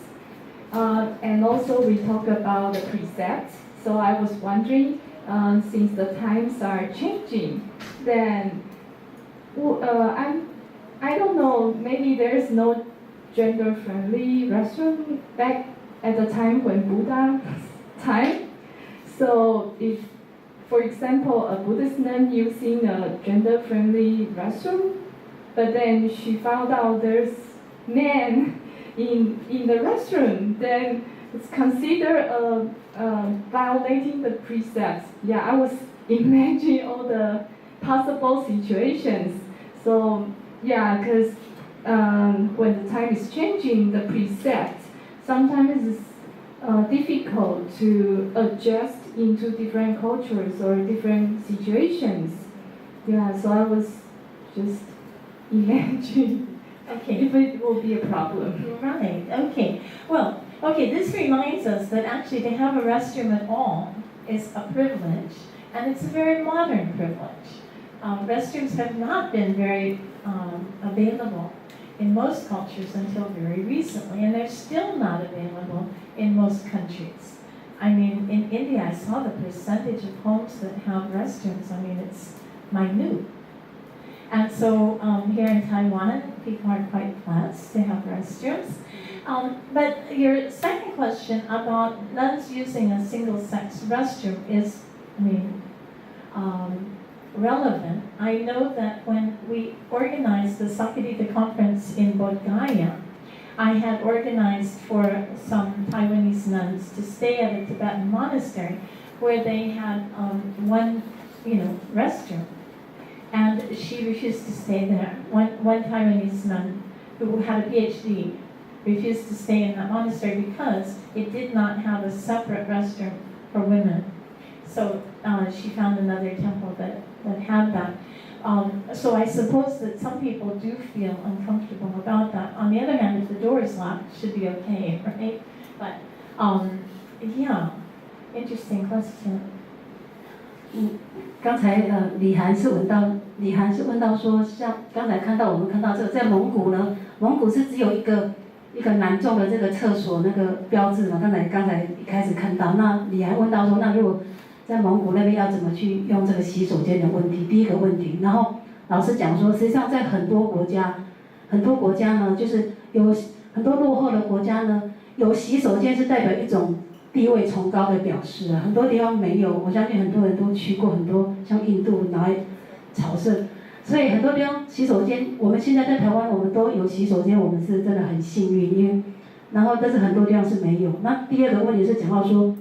and also we talked about the precepts, so I was wondering, since the times are changing, then I don't know, maybe there's no gender-friendly restaurant back at the time when Buddha's time. So if, for example, a Buddhist nun using a gender-friendly restroom, but then she found out there's men in the restroom, then it's considered violating the precepts. Yeah, I was imagining all the possible situations. So yeah, because when the time is changing, the precept, sometimes it's difficult to adjust into different cultures or different situations. Yeah, so I was just imagining Okay. if it will be a problem. Right, okay. Well, okay, this reminds us that actually to have a restroom at all is a privilege, and it's a very modern privilege. Restrooms have not been very available in most cultures until very recently, and they're still not available in most countries. I mean, in India, I saw the percentage of homes that have restrooms. I mean, it's minute. And so here in Taiwan, people are quite blessed to have restrooms. But your second question about nuns using a single-sex restroom is, I mean, relevant. I know that when we organized the Sakadita conference in Bodh Gaya, I had organized for some Taiwanese nuns to stay at a Tibetan monastery where they had one, restroom. And she refused to stay there. One Taiwanese nun who had a PhD refused to stay in that monastery because it did not have a separate restroom for women. So she found another temple that had that. So I suppose that some people do feel uncomfortable about that. On the other hand, if the door is locked, it should be okay, right? But yeah, interesting question. 刚才李涵是问到说，像刚才我们看到这个，在蒙古呢，蒙古是只有一个男众的这个厕所那个标志嘛，刚才一开始看到，那李涵问到说，那如果在蒙古那边要怎么去用这个洗手间的问题，第一个问题，然后老师讲说，实际上在很多国家呢，就是有很多落后的国家呢，有洗手间是代表一种地位崇高的表示啊，很多地方没有，我相信很多人都去过很多像印度来朝圣，所以很多地方洗手间，我们现在在台湾我们都有洗手间，我们是真的很幸运，因为然后但是很多地方是没有。那第二个问题是讲到说，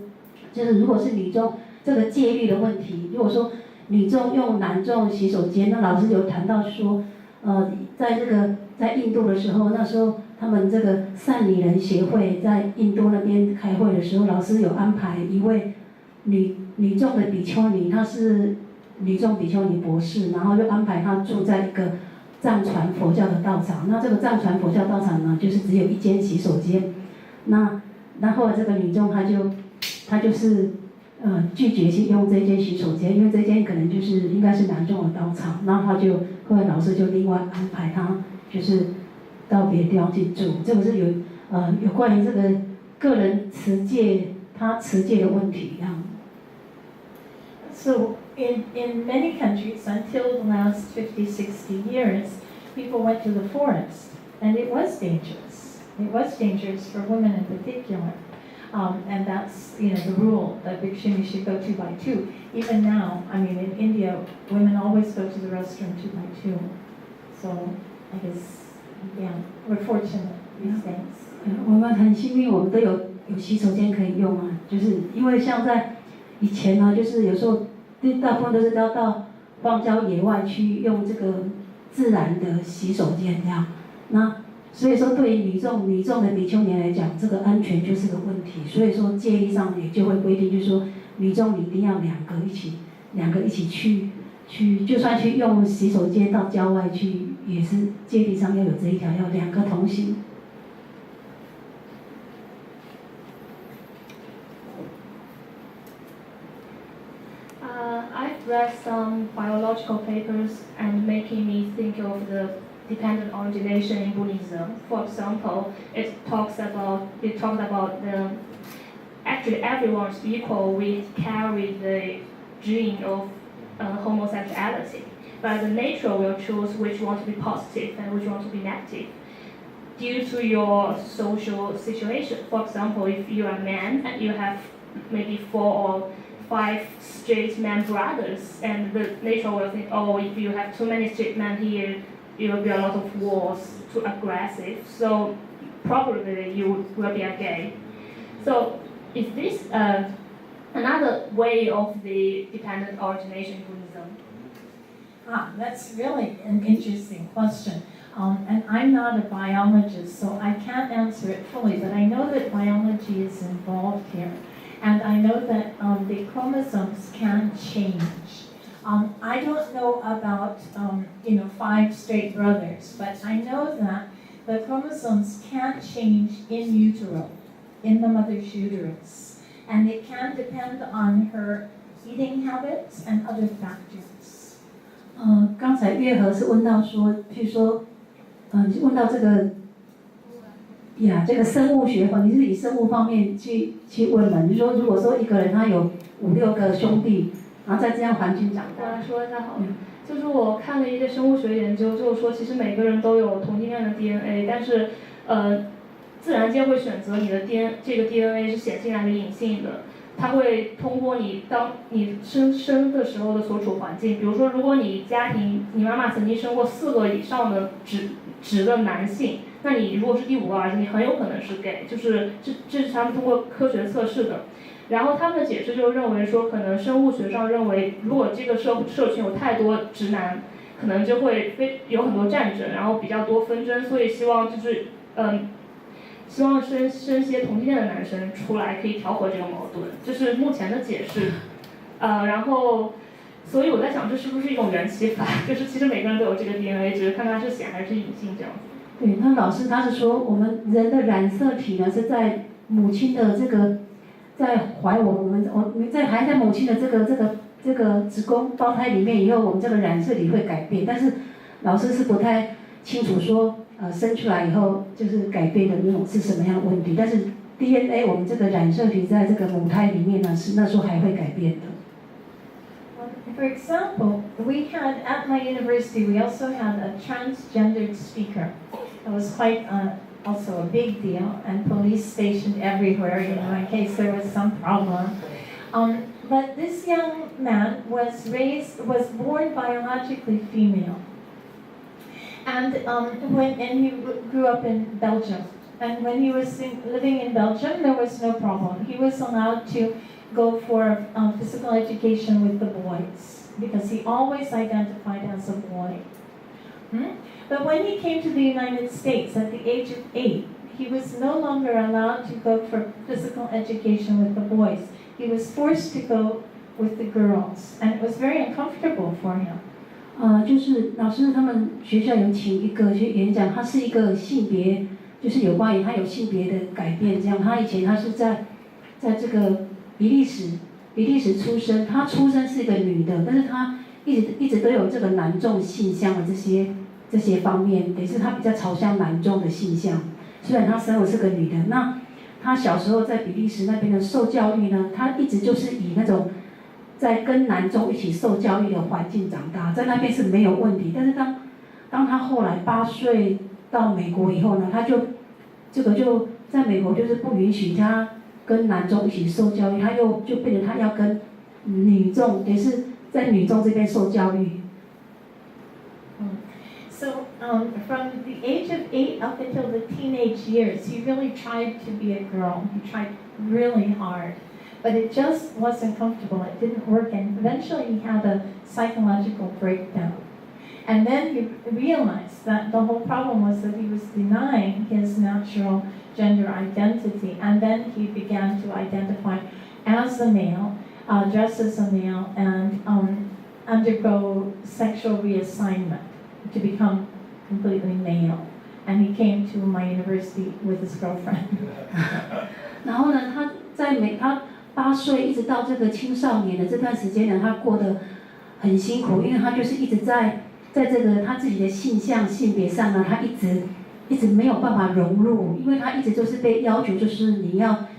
就是如果是女众这个戒律的问题，如果说女众用男众洗手间，那老师有谈到说，在印度的时候，那时候他们这个善女人协会在印度那边开会的时候，老师有安排一位女众的比丘尼，她是女众比丘尼博士，然后又安排她住在一个藏传佛教的道场。那这个藏传佛教道场呢，就是只有一间洗手间。那然后这个女众她就是拒绝去用这间洗手间，因为这间可能就是应该是男众的道场。然后后来老师就另外安排她就是到别地方去住。这个是有关于这个个人持戒的问题这样。So in many countries, until the last 50, 60 years, people went to the forest, and it was dangerous. It was dangerous for women in particular. And that's, the rule that bhikshuni should go 2 by 2. Even now, I mean, in India, women always go to the restroom 2 by 2. So I guess, yeah, we're fortunate these days. 我们很幸运，我们都有洗手间可以用啊。就是因为像在以前呢，就是有时候大部分都是要到荒郊野外去用这个自然的洗手间这样。那所以说，对于女众的比丘尼来讲，这个安全就是个问题。所以说，戒律上也就会规定，就是说，女众一定要两个一起去，就算去用洗手间到郊外去，也是戒律上要有这一条，要两个同行。I've read some biological papers and making me think of the dependent origination in Buddhism. For example, it talks about actually everyone's equal. We carry the gene of homosexuality, but the nature will choose which one to be positive and which one to be negative due to your social situation. For example, if you are a man and you have maybe 4 or 5 straight man brothers, and the nature will think, oh, if you have too many straight men here, it will be a lot of wars, too aggressive, so probably you will be a gay. So is this another way of the dependent origination Buddhism? That's really an interesting question. And I'm not a biologist, so I can't answer it fully, but I know that biology is involved here. And I know that the chromosomes can change. I don't know about, 5 straight brothers, but I know that the chromosomes can change in utero, in the mother's uterus. And it can depend on her eating habits and other factors. 刚才月和是问到说，譬如说，问到这个，这个生物学你是以生物方面去问的。你说，如果说一个人他有5、6个兄弟，然后在这样环境长大。我来说一下好了，就是我看了一些生物学研究，就是说其实每个人都有同性恋的 DNA， 但是自然界会选择你的这个 DNA 是显性还是隐性的。它会通过当你生的时候的所处环境，比如说，如果你家庭你妈妈曾经生过4个以上的直的男性，那你如果是第5个儿子，你很有可能是 gay， 就是这是他们通过科学测试的。然后他们的解释就认为说，可能生物学上认为，如果这个社群有太多直男，可能就会有很多战争，然后比较多纷争，所以希望希望生些同性恋的男生出来，可以调和这个矛盾，这是目前的解释。然后，所以我在想，这是不是一种缘起法？就是其实每个人都有这个 DNA， 只是看它是显还是隐性这样子。对，那老师他是说，我们人的染色体呢是在母亲的这个，在怀我们还在母亲的这个子宫胞胎里面以后，我们这个染色体会改变，但是老师是不太清楚说。生出来以后就是改变的那种是什么样的问题？但是 DNA 我们这个染色体在这个母胎里面呢，是那时候还会改变的。For example, we had at my university, we also had a transgendered speaker. It was quite also a big deal, and police stationed everywhere, in case there was some problem. But this young man was born biologically female. And he grew up in Belgium. And when he was living in Belgium, there was no problem. He was allowed to go for physical education with the boys because he always identified as a boy. But when he came to the United States at the age of 8, he was no longer allowed to go for physical education with the boys. He was forced to go with the girls, and it was very uncomfortable for him. 就是老师他们学校有请一个去演讲，他是一个性别，就是有关于他有性别的改变这样。他以前他是在这个比利时出生，他出生是一个女的，但是他一直都有这个男众性向的这些方面，等于是他比较朝向男众的性向。虽然他生我是个女的，那他小时候在比利时那边的受教育呢，他一直就是以那种。在跟男众一起受教育的环境长大，在那边是没有问题。但是当他后来8岁到美国以后呢，他就在美国就是不允许他跟男众一起受教育，他就变成他要跟女众，也是在女众这边受教育。So from the age of 8 up until the teenage years, he really tried to be a girl. He tried really hard. But it just wasn't comfortable, it didn't work, and eventually he had a psychological breakdown. And then he realized that the whole problem was that he was denying his natural gender identity, and then he began to identify as a male, dress as a male, and undergo sexual reassignment to become completely male. And he came to my university with his girlfriend. 然后呢，他8岁一直到这个青少年的这段时间呢，他过得很辛苦，因为他就是一直在这个他自己的性别上呢，他一直没有办法融入，因为他一直就是被要求就是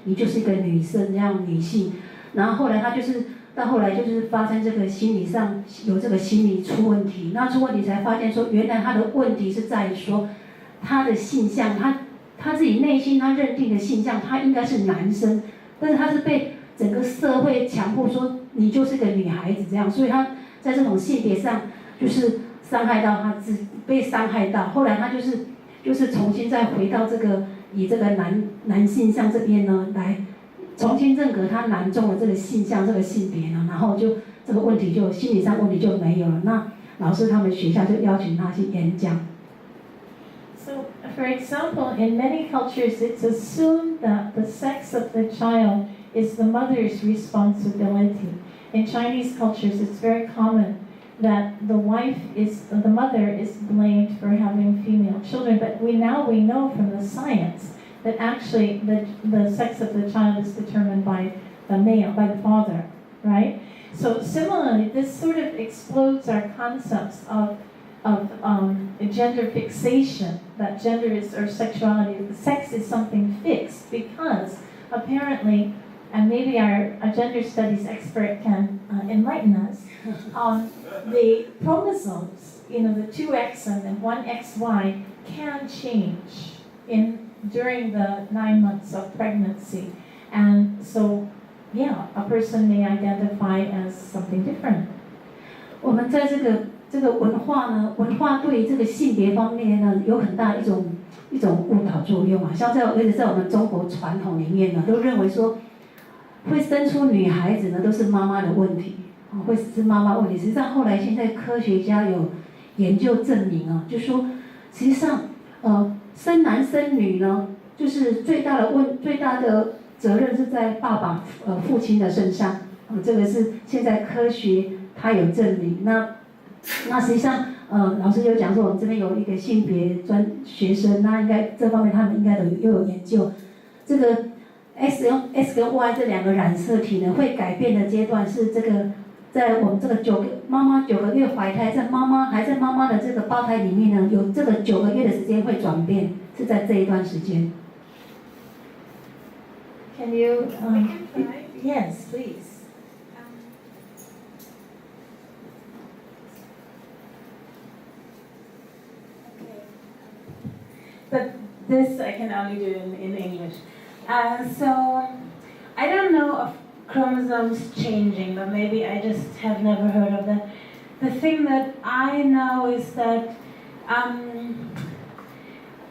你就是一个女生这样女性，然后后来他就是到后来就是发生这个心理上有这个心理出问题，那出问题才发现说原来他的问题是在于说他的性向，他自己内心他认定的性向他应该是男生，但是他是被整个社会强迫说你就是个女孩子这样，所以他在这种性别上就是伤害到被伤害到，后来他就是重新再回到这个以这个男性向这边呢重新认可他男中的这个性向、这个性别呢，然后就这个问题就心理上问题就没有了。那老师他们学校就邀请他去演讲。So, for example, in many cultures, it's assumed that the sex of the child is the mother's responsibility. In Chinese cultures, it's very common that the mother is blamed for having female children, but we know from the science that actually the sex of the child is determined by the father, right? So similarly, this sort of explodes our concepts of gender fixation, that gender is, or sexuality, sex is something fixed, because apparently, and maybe a gender studies expert can enlighten us, the chromosomes, the 2X and 1XY can change during the 9 months of pregnancy. And so, yeah, a person may identify as something different. 我们在这个文化呢，文化对这个性别方面呢，有很大一种误导作用啊。像尤其在我们中国传统里面呢，都认为说，会生出女孩子呢，都是妈妈的问题，会是妈妈问题。实际上后来现在科学家有研究证明啊，就说实际上生男生女呢，就是最大的责任是在爸爸父亲的身上。这个是现在科学它有证明。那实际上老师有讲说，我们这边有一个性别学生，那应该这方面他们应该又有研究。这个 X 跟 Y 这两个染色体呢，会改变的阶段是这个，在我们这个妈妈9个月怀胎，还在妈妈的这个胞胎里面呢，有这个9个月的时间会转变，是在这一段时间。Can you? I can try. Yes, please. But this I can only do in English. So I don't know of chromosomes changing, but maybe I just have never heard of that. The thing that I know is that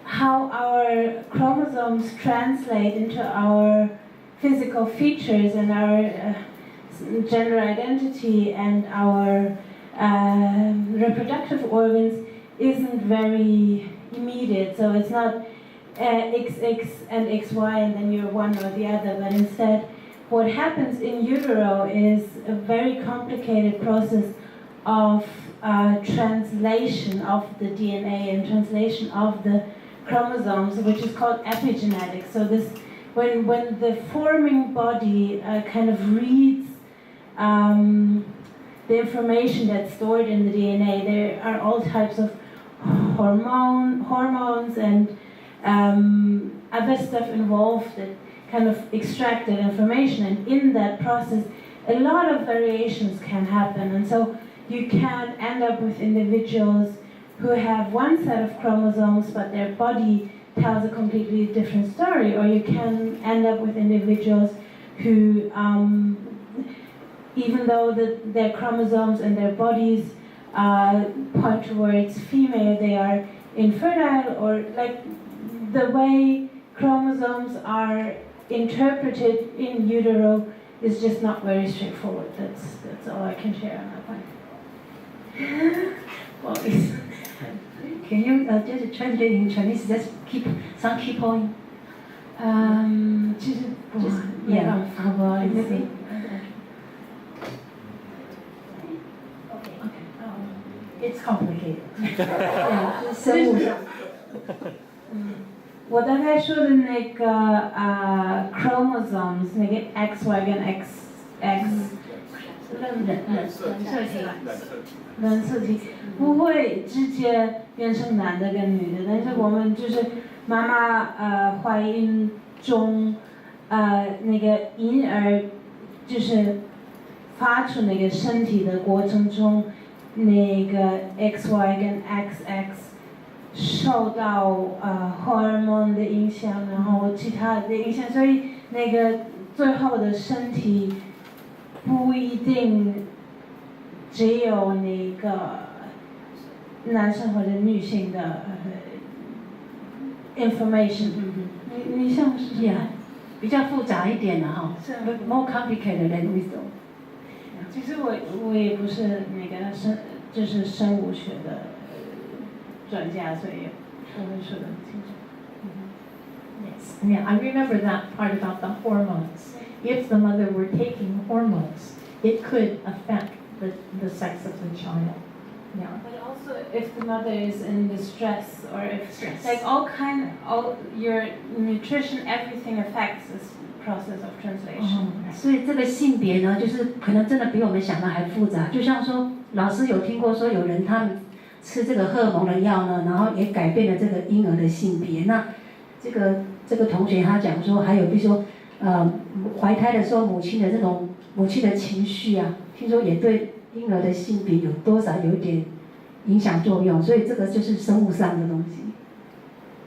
how our chromosomes translate into our physical features and our gender identity and our reproductive organs isn't very immediate. So it's not XX and XY and then you're one or the other, but instead what happens in utero is a very complicated process of translation of the DNA and translation of the chromosomes, which is called epigenetics. So this, when the forming body kind of reads the information that's stored in the DNA, there are all types of hormones and other stuff involved that kind of extract that information, and in that process a lot of variations can happen, and so you can end up with individuals who have one set of chromosomes but their body tells a completely different story, or you can end up with individuals who even though their chromosomes and their bodies point towards female, they are infertile, or like the way chromosomes are interpreted in utero is just not very straightforward. That's all I can share on that one. Well, Can you just translate in Chinese? Just keep some key point. 其实不没办法，不好意思。It's complicated. 生物上。我大概说的那个chromosomes， 那个 XY 跟 XX 染色体不会直接变成男的跟女的，但是我们就是妈妈怀孕中那个婴儿就是发出那个身体的过程中，那个 XY 跟 XX 受到荷尔蒙的影响，然后其他的影响，所以那个最后的身体不一定只有那个男生或者女性的information。你像是比较复杂一点的哈是啊，more complicated than wisdom。其实我也不是那个就是生物学的专家，所以我会说得很清楚。Yes, yeah, I remember that part about the hormones. If the mother were taking hormones, it could affect the sex of the child. Yeah. But also, if the mother is in distress, or if Stress. like all your nutrition, everything affects this process of translation. 所以这个性别呢，就是可能真的比我们想的还复杂。就像说，老师有听过说有人他们吃这个荷尔蒙的药呢，然后也改变了这个婴儿的性别。那这个同学他讲说，还有比如说怀胎的时候母亲的这种母亲的情绪啊，听说也对婴儿的性别有多少有一点影响作用。所以这个就是生物上的东西。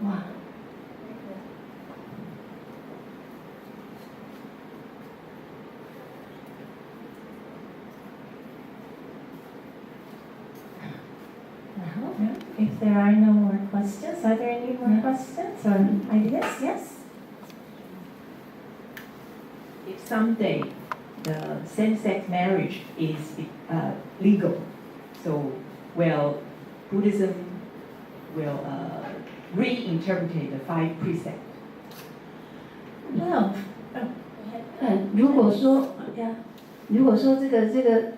哇。Well, if there are no more questions, are there any more questions or ideas? Yes? If someday the same-sex marriage is legal, so will Buddhism will reinterpret the 5 precepts? Well, 如果说这个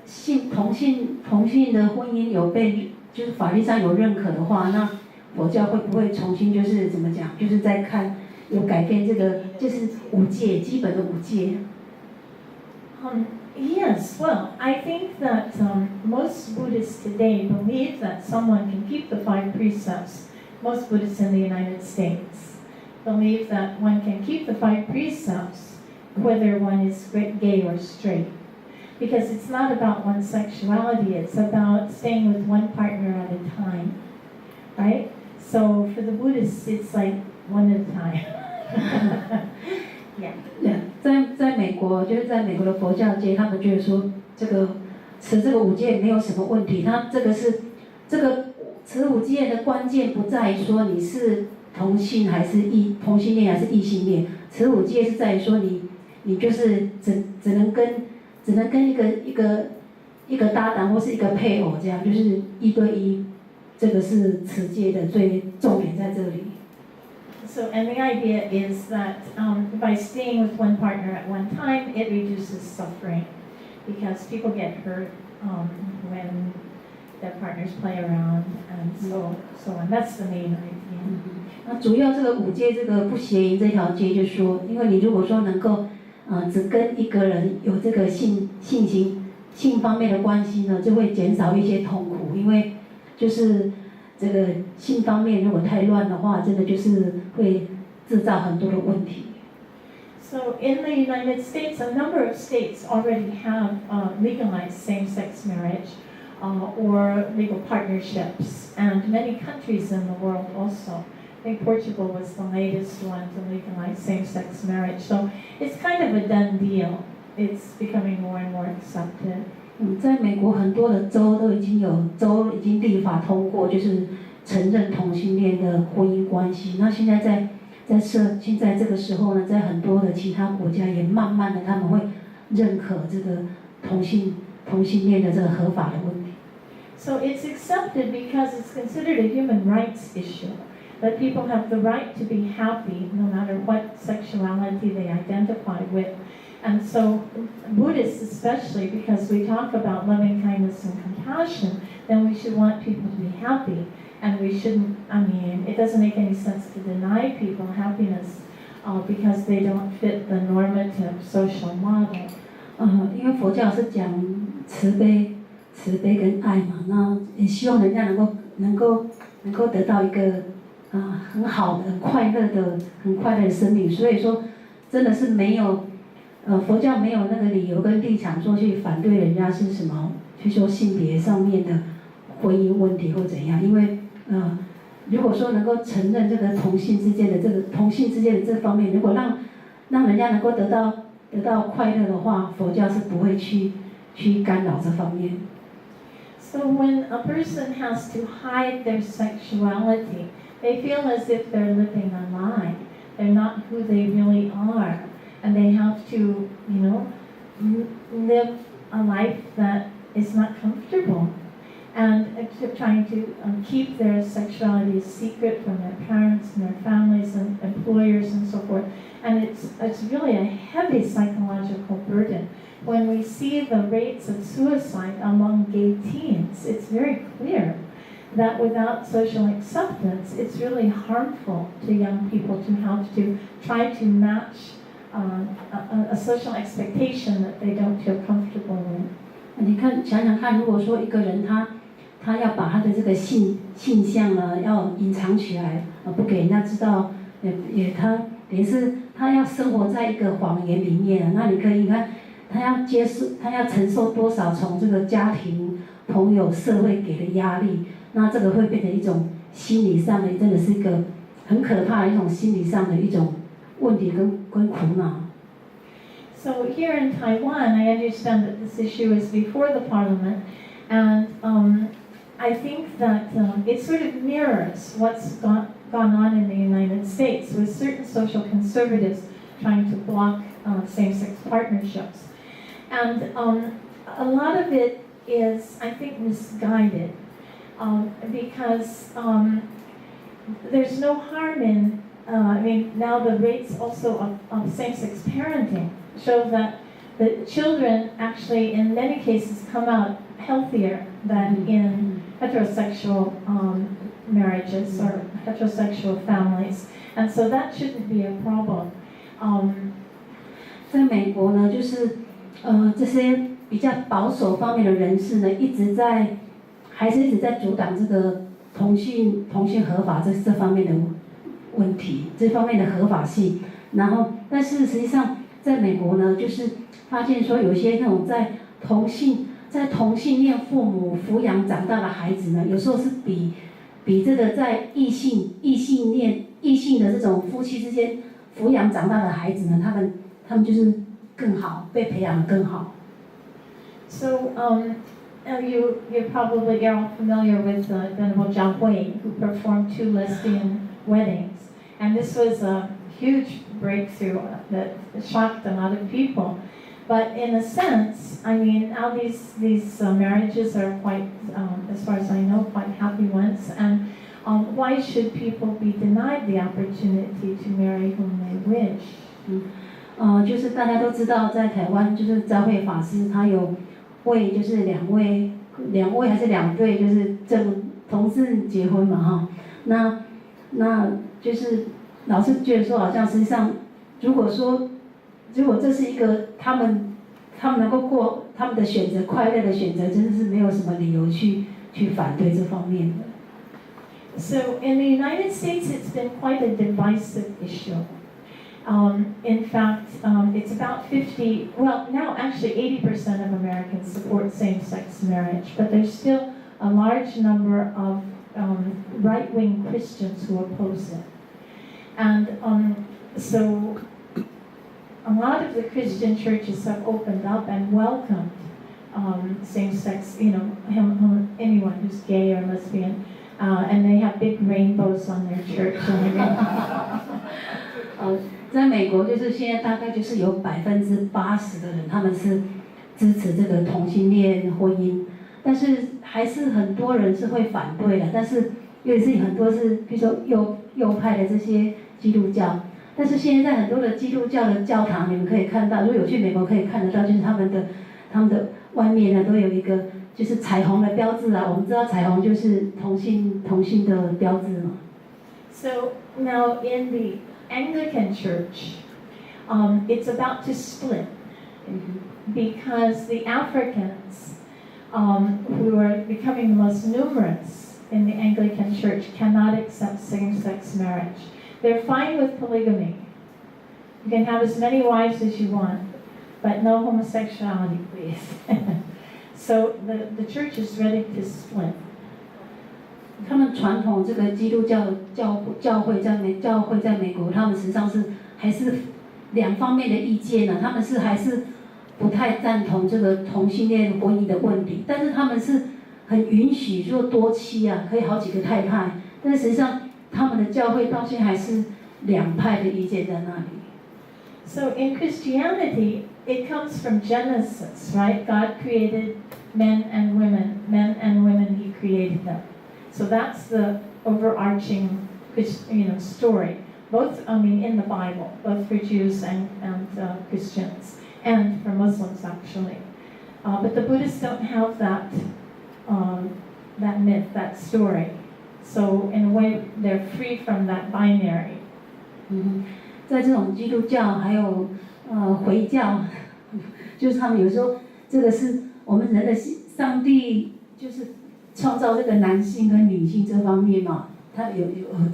同性的婚姻有被就是法律上有认可的话，那佛教会不会重新就是怎么讲，就是在看有改变这个就是5戒基本的5戒。Yes, well, I think that most Buddhists today believe that someone can keep the 5 precepts. Most Buddhists in the United States believe that one can keep the 5 precepts whether one is gay or straight. Because it's not about one's sexuality, it's about staying with one partner at a time, right? So for the Buddhists, it's like one at a time. Yeah. 在美国，就是在美国的佛教界，他们觉得说这个持这个5戒没有什么问题。他这个持5戒的关键不在于说你是同性恋还是异性恋，持5戒是在于说你就是只能跟一个搭档或是一个配偶这样，就是1对1，这个是持戒的最重点在这里。So, and the idea is that by staying with one partner at one time, it reduces suffering because people get hurt when their partners play around and so on. That's the main idea. 那主要这个5戒这个不邪淫这条戒，就是说，因为你如果说能够只跟一个人有这个性方面的关系呢，就会减少一些痛苦，因为就是这个性方面如果太乱的话，真的就是会制造很多的问题。So in the United States, a number of states already have legalized same-sex marriage or legal partnerships, and many countries in the world also. I think Portugal was the latest one to legalize same-sex marriage. So it's kind of a done deal. It's becoming more and more accepted. 在美国很多的州都已经立法通过，就是承认同性恋的婚姻关系。那现在现在这个时候呢，在很多的其他国家也慢慢的他们会认可这个同性恋的这个合法的问题。So it's accepted because it's considered a human rights issue. That people have the right to be happy no matter what sexuality they identify with. And so Buddhists especially, because we talk about loving kindness and compassion, then we should want people to be happy. And we shouldn't, it doesn't make any sense to deny people happiness because they don't fit the normative social model. 因为佛教是讲慈悲跟爱嘛，那也希望人家能够得到一个很好的、很快乐的生命，所以说真的是没有，佛教没有那个理由跟立场说去反对人家是什么，去说性别上面的婚姻问题或怎样，因为如果说能够承认这个同性之间的这方面，如果让人家能够得到快乐的话，佛教是不会去干扰这方面。So when a person has to hide their sexuality, they feel as if they're living a lie. They're not who they really are. and they have to, live a life that is not comfortable, and trying to keep their sexuality secret from their parents and their families and employers and so forth. And it's really a heavy psychological burden. When we see the rates of suicide among gay teens, it's very clear that without social acceptance, it's really harmful to young people to have to try to match a social expectation that they don't feel comfortable with. 你看，想想看，如果说一个人他要把他的这个性向呢，要隐藏起来，不给人家知道，他等于是他要生活在一个谎言里面。那你看，他要承受多少从这个家庭、朋友、社会给的压力，那这个会变成一种心理上的，真的是一个很可怕的一种心理上的一种问题跟苦恼。So here in Taiwan, I understand that this issue is before the parliament, and I think that it sort of mirrors what's gone on in the United States with certain social conservatives trying to block same-sex partnerships. And a lot of it is, I think, misguided because there's no harm in, now the rates also of same-sex parenting show that the children actually, in many cases, come out healthier than in heterosexual marriages or heterosexual families, and so that shouldn't be a problem. 在美国呢，就是这些比较保守方面的人士呢，还是一直在阻挡这个同性合法这方面的问题，这方面的合法性。然后，但是实际上在美国呢，就是发现说有些那种在同性恋父母抚养长大的孩子呢，有时候是比这个在异性的这种夫妻之間撫養長大的孩子呢，他們就是更好，被培養得更好。So you're probably all familiar with Venerable Zhao Hui, who performed 2 lesbian weddings, and this was a huge breakthrough that shocked a lot of people. But in a sense, now these marriages are quite, as far as I know, quite happy ones. And why should people be denied the opportunity to marry whom they wish? 就是大家都知道，在台湾就是昭惠法师，他有为就是两位还是2对就是同志结婚嘛哈。那就是老是觉得说，好像实际上如果这是一个他们能够过他们的选择，快乐的选择，真的是没有什么理由去反对这方面的。So in the United States, it's been quite a divisive issue. In fact, it's about now actually 80% of Americans support same-sex marriage, but there's still a large number of right-wing Christians who oppose it. And so a lot of the Christian churches have opened up and welcomed same-sex, anyone who's gay or lesbian, and they have big rainbows on their church. 在美国，就是现在大概就是有80%的人，他们是支持这个同性恋婚姻，但是还是很多人是会反对的。但是尤其是很多是，比如说右派的这些基督教。但是现在很多的基督教的教堂，你们可以看到，如果有去美国可以看得到，就是他们的外面呢都有一个就是彩虹的标志啊。我们知道彩虹就是同性的标志嘛。So now in the Anglican Church, it's about to split because the Africans, who are becoming the most numerous in the Anglican Church, cannot accept same-sex marriage. They're fine with polygamy. You can have as many wives as you want, but no homosexuality, please. So the church is ready to split. 他们传统这个基督教教会在美国，他们实际上是还是2方面的意见呢。他们是还是不太赞同这个同性恋婚姻的问题，但是他们是很允许说多妻啊，可以好几个太太。但是实际上他们的教会到现在还是2派的意见在那里。So in Christianity, it comes from Genesis, right? God created men and women He created them. So that's the overarching, story. Both, in the Bible, both for Jews and Christians, and for Muslims actually. But the Buddhists don't have that myth, that story. So in a way, they're free from that binary. 在这种基督教还有回教，就是他们有时候这个是我们人的上帝就是创造这个男性跟女性这方面嘛，他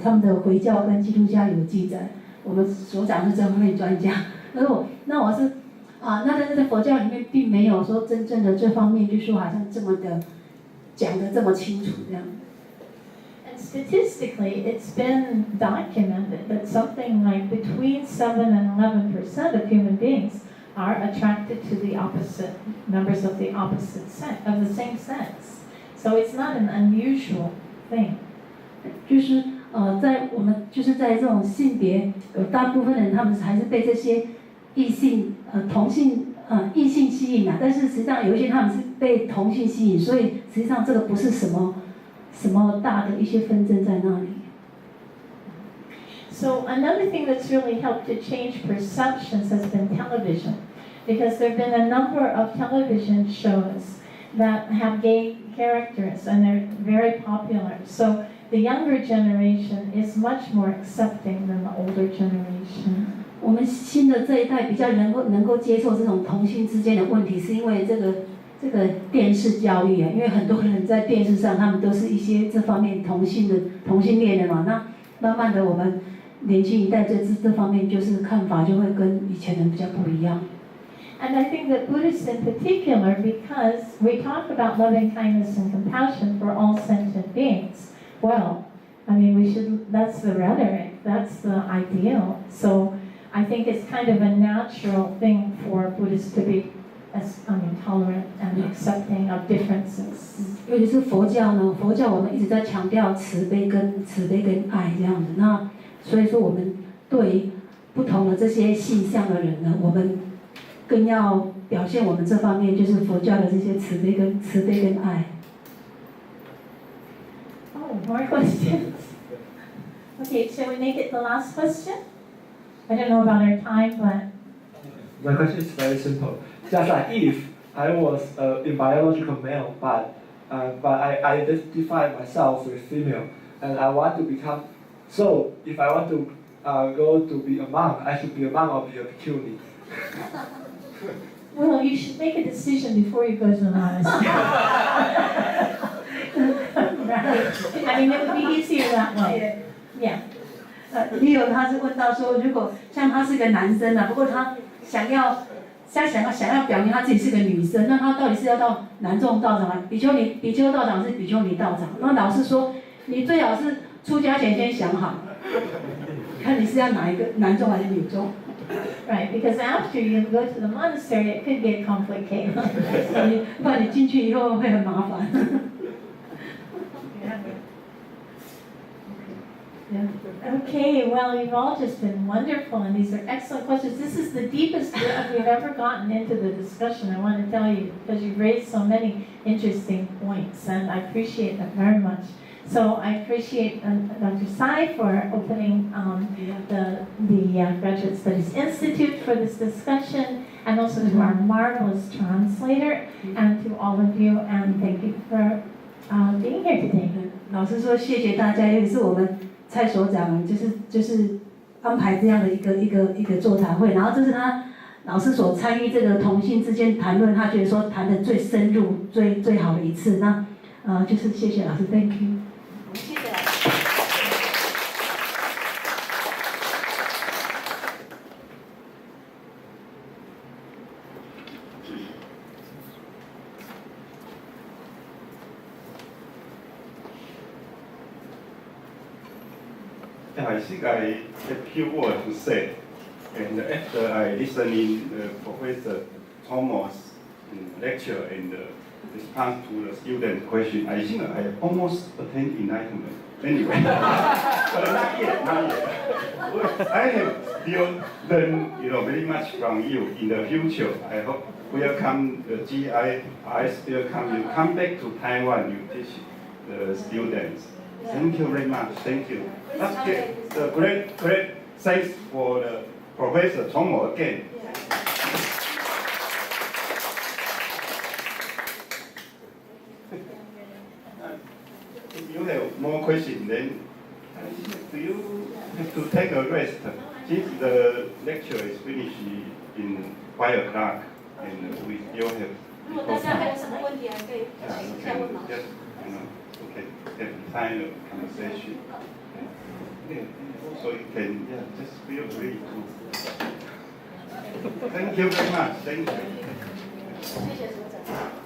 他们的回教跟基督教有记载，我们所长是这方面专家。那我是那在这个佛教里面并没有说真正的这方面，就说好像这么的讲得这么清楚这样。Statistically, it's been documented that something like between 7 and 11% of human beings are attracted to the opposite members of the opposite sex, of the same sex. So it's not an unusual thing. 就是在我们就是在这种性别，有大部分人他们还是被这些异性同性异性吸引啊，但是实际上有一些他们是被同性吸引，所以实际上这个不是什么大的一些纷争在那里。So another thing that's really helped to change perceptions has been television, because there have been a number of television shows that have gay characters and they're very popular. So the younger generation is much more accepting than the older generation. 我们新的这一代比较能够接受这种同性之间的问题，是因为这个电视教育啊，因为很多人在电视上，他们都是一些这方面同性恋的嘛。那慢慢的，我们年轻一代这方面就是看法就会跟以前人比较不一样。And I think that Buddhists in particular, because we talk about loving kindness and compassion for all sentient beings. Well, that's the rhetoric, that's the ideal. So I think it's kind of a natural thing for Buddhists to be tolerant and accepting of differences. 尤其是佛教呢，佛教我们一直在强调慈悲跟爱这样子。那所以说我们对不同的这些性向的人呢，我们更要表现我们这方面就是佛教的这些慈悲跟爱。Oh, more questions. Okay, shall we make it the last question? I don't know about our time, but my question is very simple. Just like if I was a biological male, but I identify myself with female, and I want to become. So if I want to go to be a monk, I should be a monk or be a bhikkhuni. Well, you should make a decision before you go to the monastery. Right. It would be easier that way. Yeah. Leo 他是问到说，如果像他是个男生啊，不过他想要表明他自己是个女生，那他到底是要到男众道场吗？比丘道场是比丘尼道场。那老师说，你最好是出家前先想好，看你是要哪一个男众还是女众。Right, because after you go to the monastery, it could get complicated. 不然你进去以后会很麻烦。Okay, well, you've all just been wonderful, and these are excellent questions. This is the deepest we've ever gotten into the discussion, I want to tell you, because you've raised so many interesting points, and I appreciate that very much. So I appreciate Dr. Sai for opening the Graduate Studies Institute for this discussion, and also to our marvelous translator, and to all of you, and thank you for being here today. 老师说谢谢大家，也是我们蔡所长就是安排这样的一个座谈会，然后这是他老师所参与这个同性之间谈论，他觉得说谈的最深入、最好的一次。那就是谢谢老师 ，Thank you。谢谢。I think I have few words to say, and after I listening Professor Thomas lecture and respond to the student question. I think I almost attained enlightenment. Anyway, but not yet, not yet. I have still learned, very much from you in the future. I hope welcome the GIRS welcome you. Come back to Taiwan, you teach the students. Thank you very much. Thank you. Okay, the great thanks for the Professor Chong Mo again. If you have more questions, then do you have to take a rest? Since the lecture is finished in 5 o'clock, and we still have. 如果大家还有什么问题，还可以 Yeah, 请一下问老师。 okay, have time of conversation. Yeah, also you can, just feel free to. Thank you very much. Thank you. 谢谢所长。